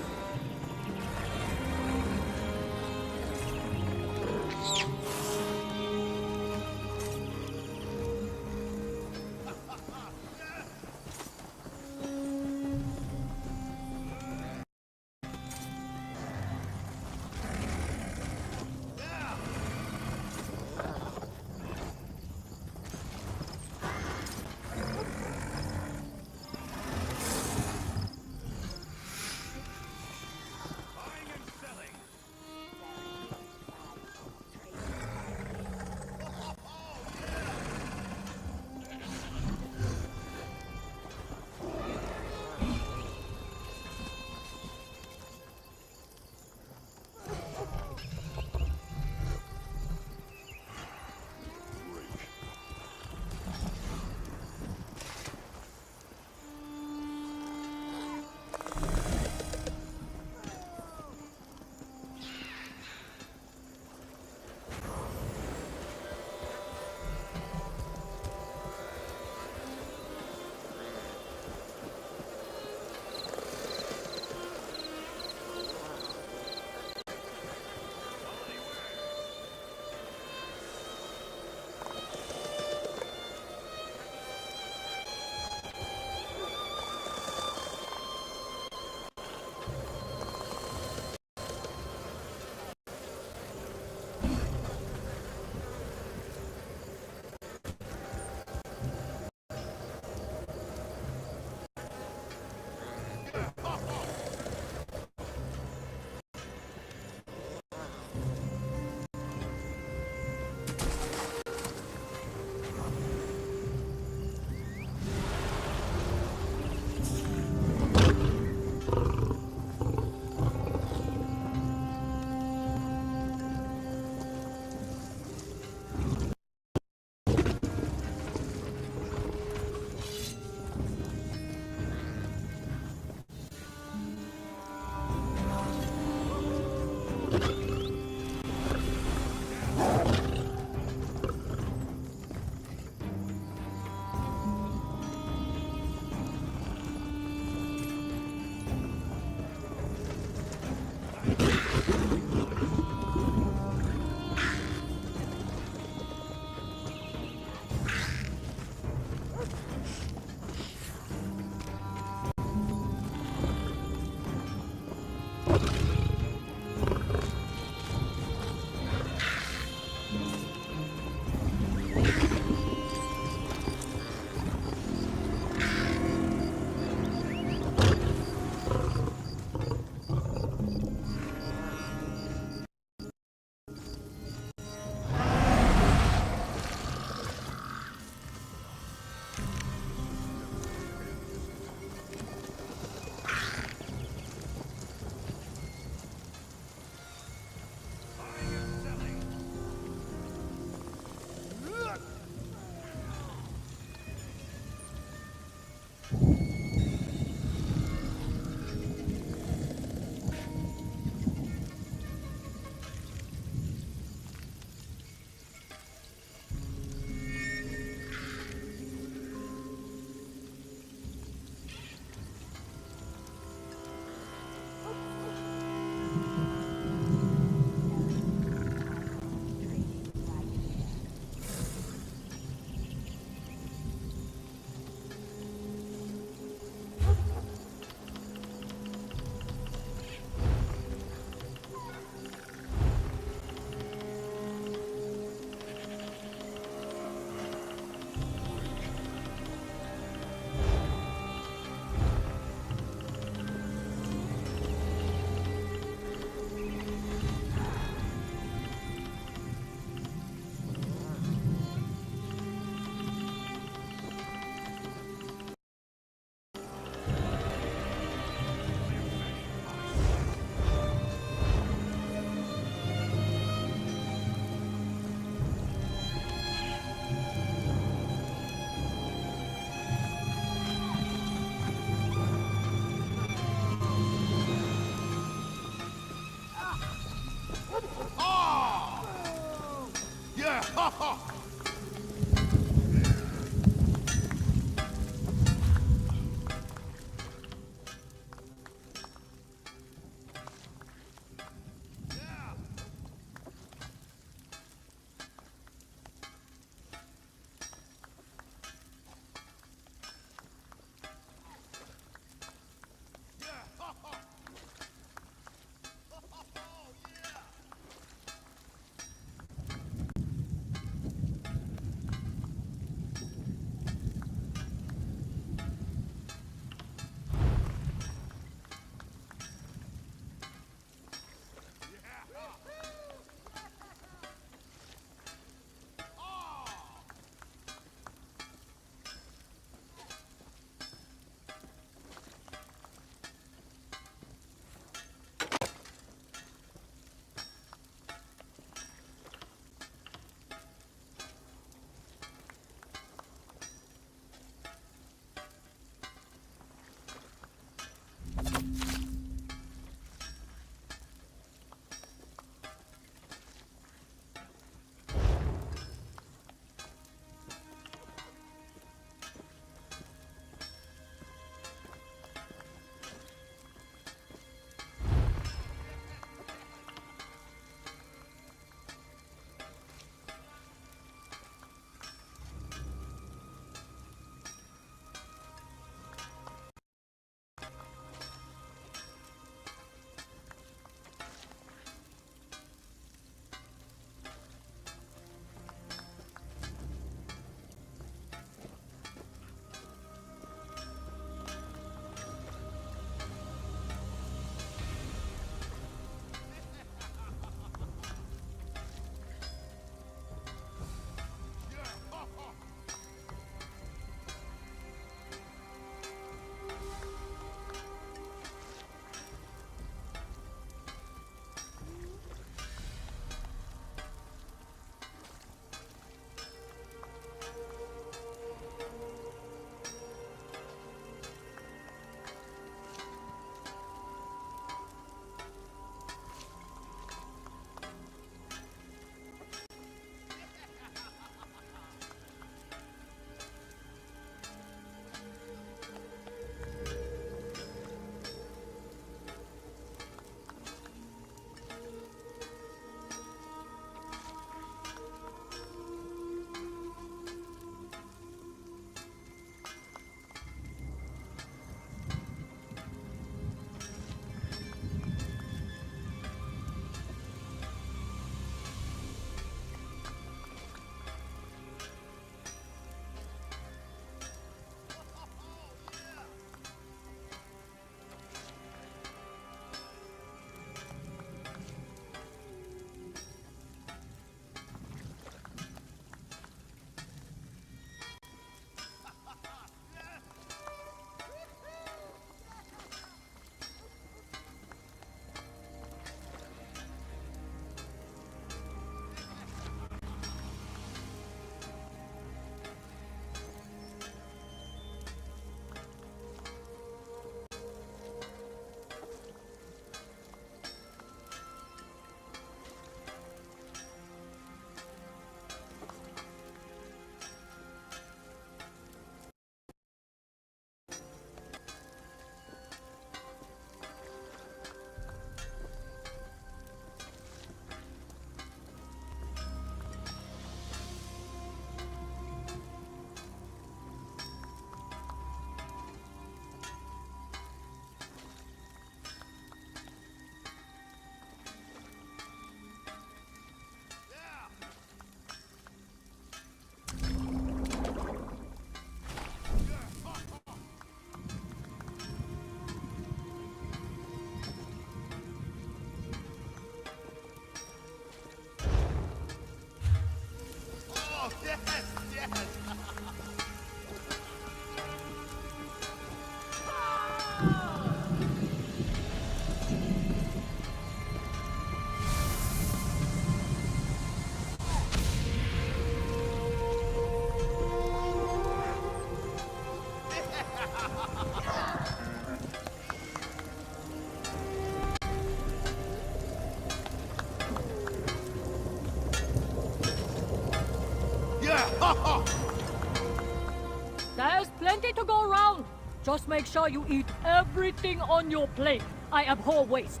Just make sure you eat everything on your plate. I abhor waste.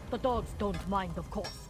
The dogs don't mind, of course.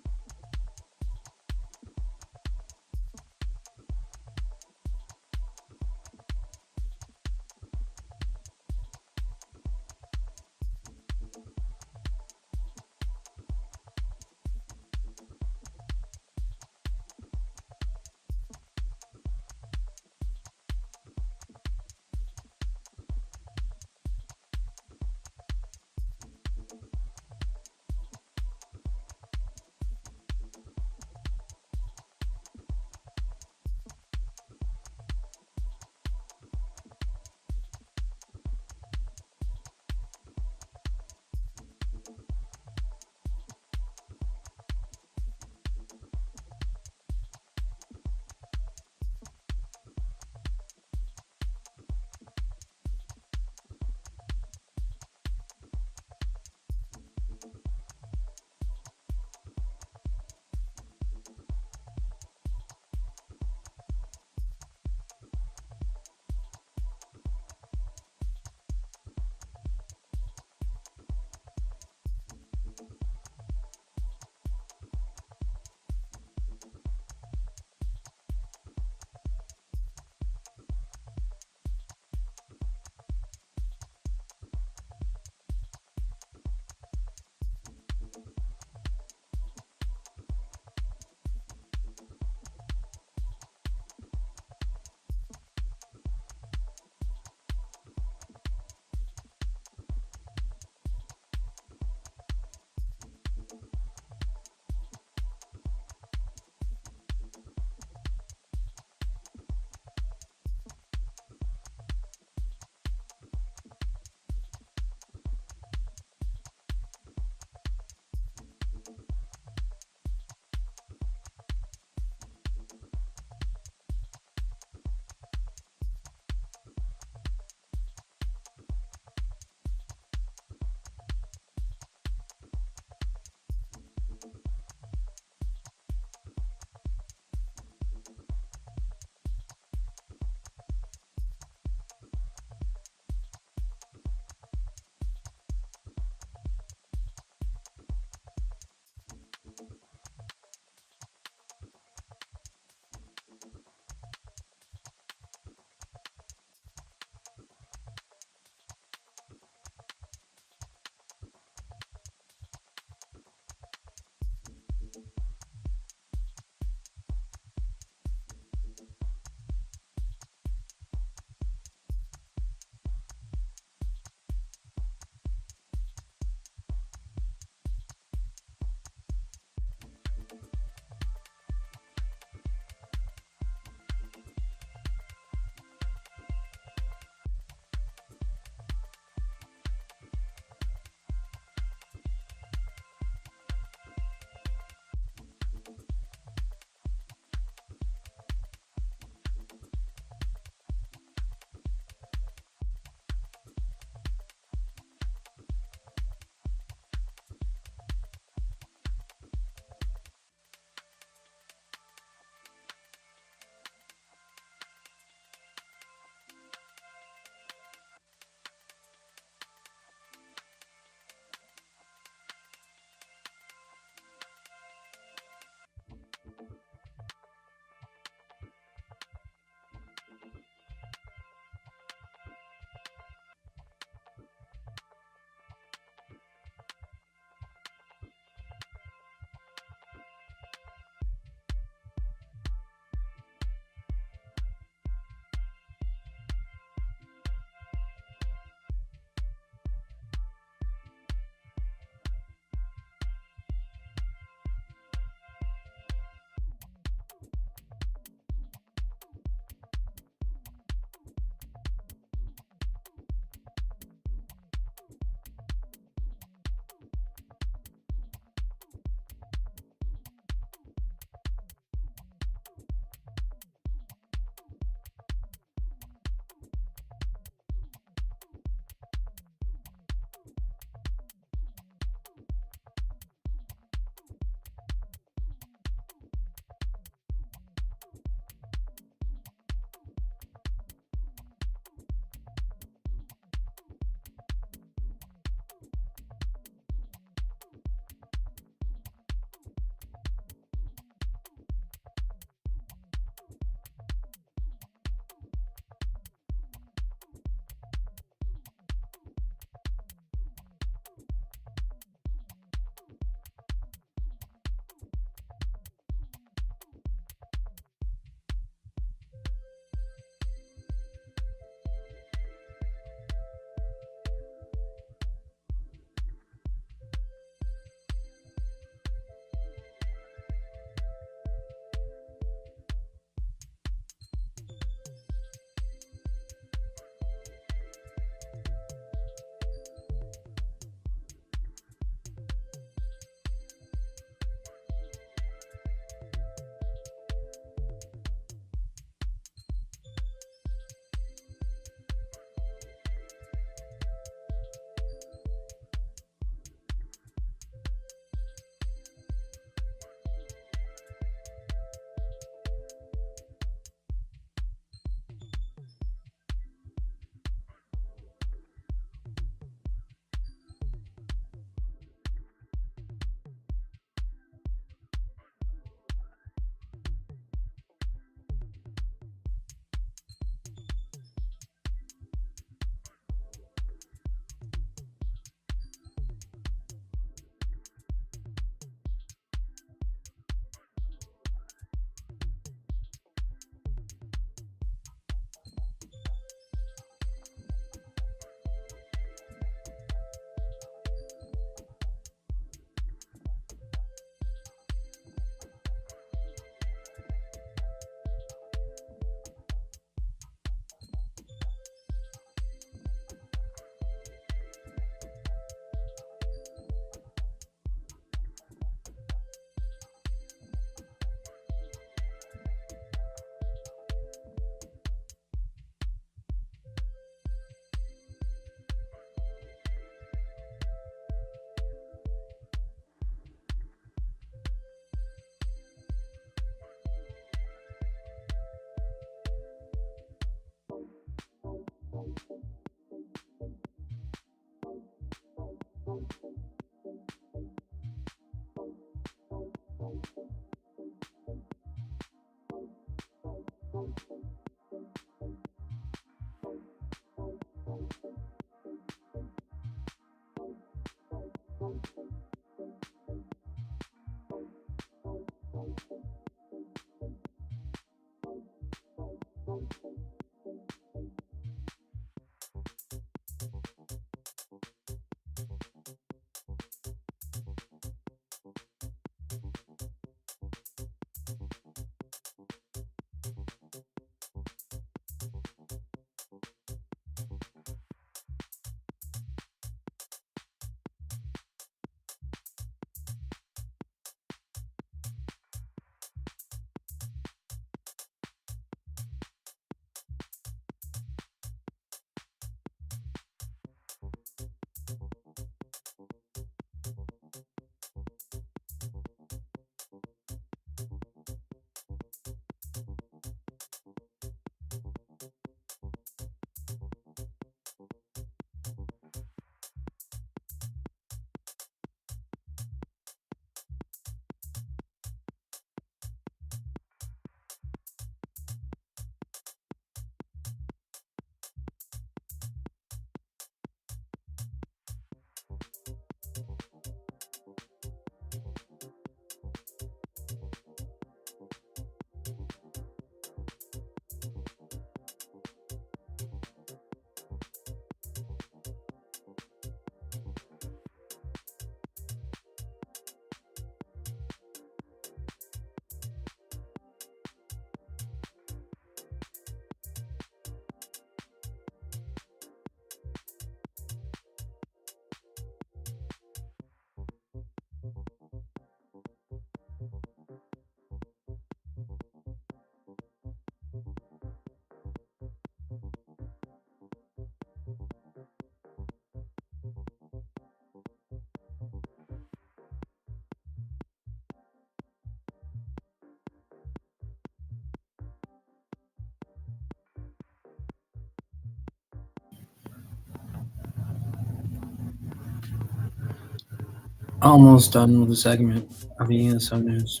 Almost done with the segment of ESO news.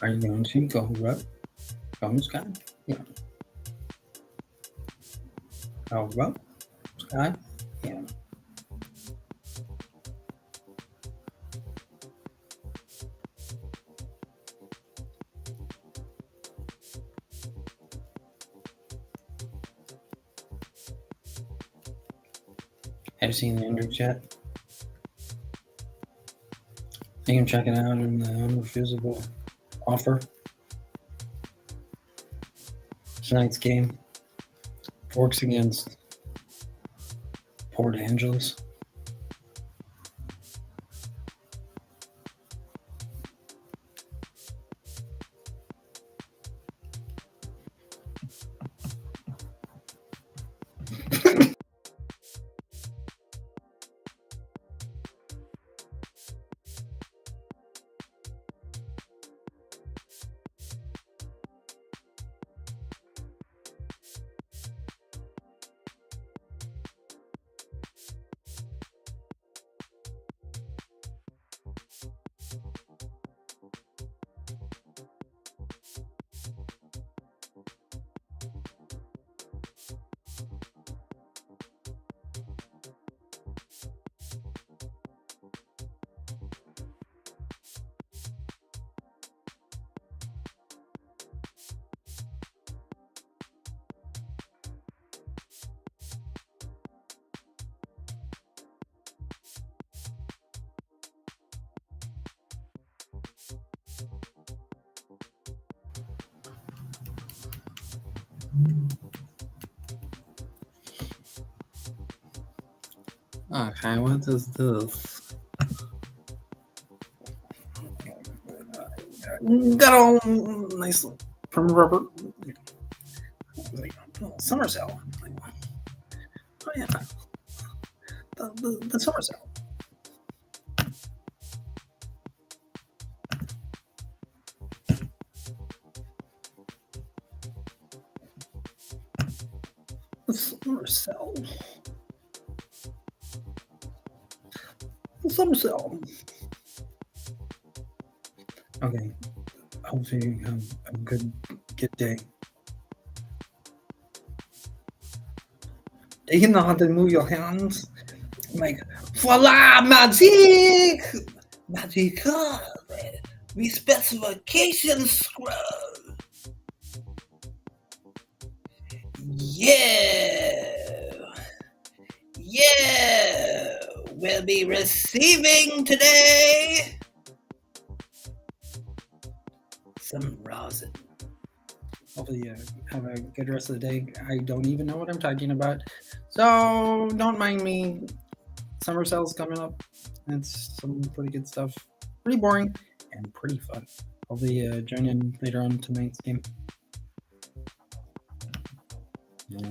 Are you going to go up? Go Sky? Yeah. Go up? Sky? Yeah. Have you seen the index yet? You can check it out in the unrefusable offer. Tonight's game. Forks against Port Angeles. Okay, what is this? Got all nice from rubber. Oh, summer sale. Oh yeah, the summer sale. The summer sale. The summer sale. Okay, hopefully you have a good day. Do you know how to move your hands? Like, voila, magic! Magical! With specifications, scrub! Yeah! Yeah! We'll be receiving today some rosin. Hopefully you have a good rest of the day. I don't even know what I'm talking about. So don't mind me. Summer sale's coming up. It's some pretty good stuff. Pretty boring and pretty fun. Hopefully join in later on tonight's game. Yeah.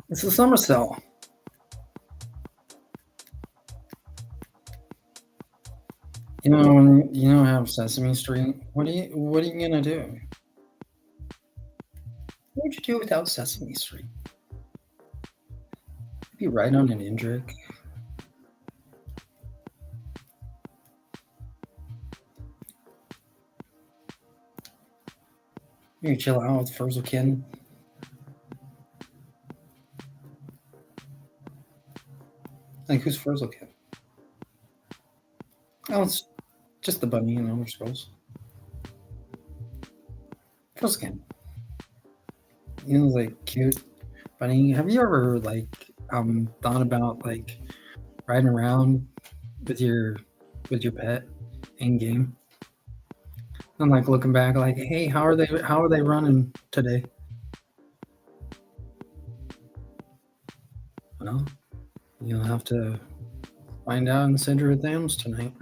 It's a summer sale. You know, when you don't have Sesame Street, what are you gonna do? What would you do without Sesame Street? Be right on an Indrik. You chill out with Furzelkin. Like, who's Furzelkin? Oh, it's just the bunny in Elder Scrolls. Furzelkin. You know, like, cute bunny. Have you ever, like, thought about, like, riding around with your pet in game? And, like, looking back, like, hey, how are they running today? Well, you'll have to find out in Center of Thams tonight.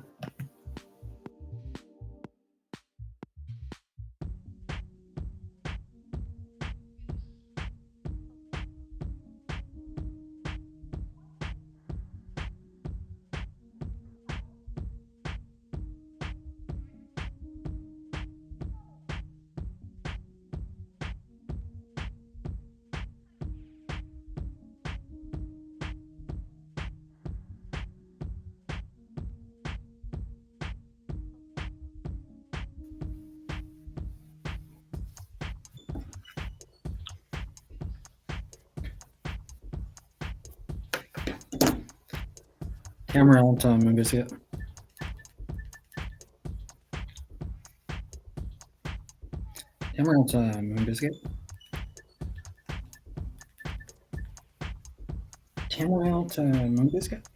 Camera all the time, I guess, yeah. Camera all the time, biscuit. Camera all the time, biscuit.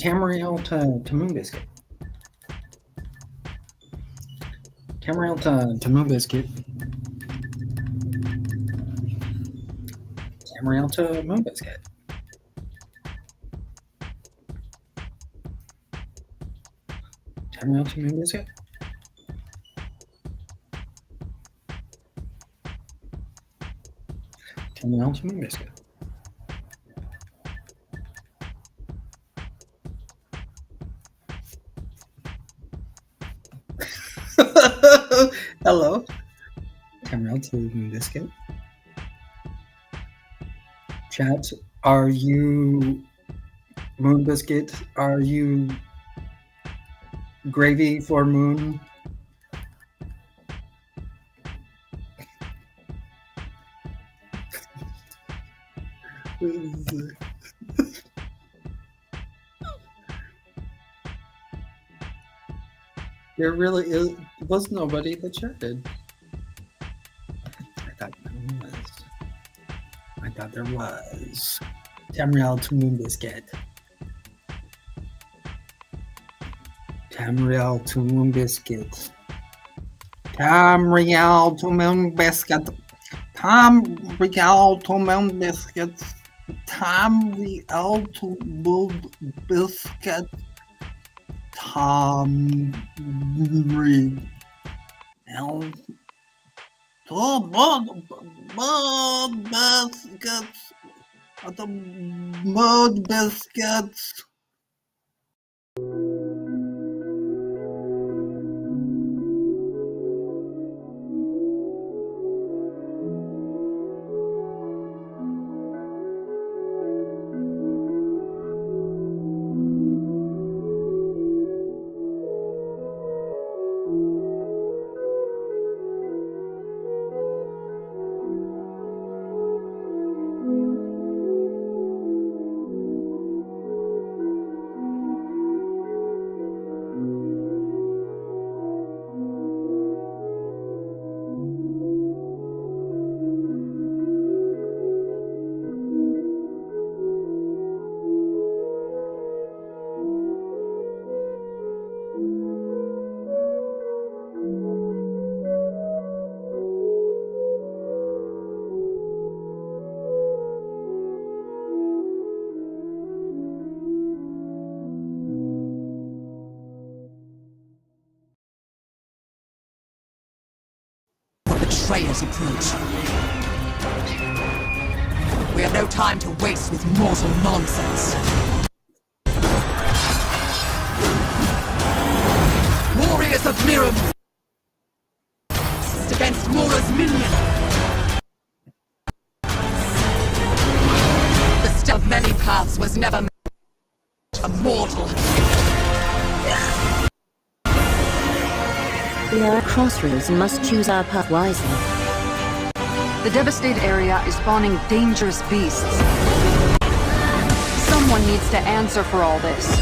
Tamariel to Moon Biscuit. Tamariel to Moon Biscuit. Tamariel to Moon Biscuit. Tamariel to Moon Biscuit. Tamariel to Moon Biscuit. Hello. Tamariel to Moon Biscuit. Chat, are you Moon Biscuit? Are you gravy for Moon? There really was nobody that chatted. I thought there was. Tamriel to Moon Biscuit. Tamriel to Moon Biscuit. Tamriel to Moon Biscuit. Tamriel to Moon Biscuit. Tamriel to Moon Biscuit. Tamriel to Moon Biscuits. The Moon Biscuits. Betrayers approach. We have no time to waste with mortal nonsense. Warriors of Miram against Mora's minion. The step of many paths was never meant for mortal. We are at crossroads and must choose our path wisely. The devastated area is spawning dangerous beasts. Someone needs to answer for all this.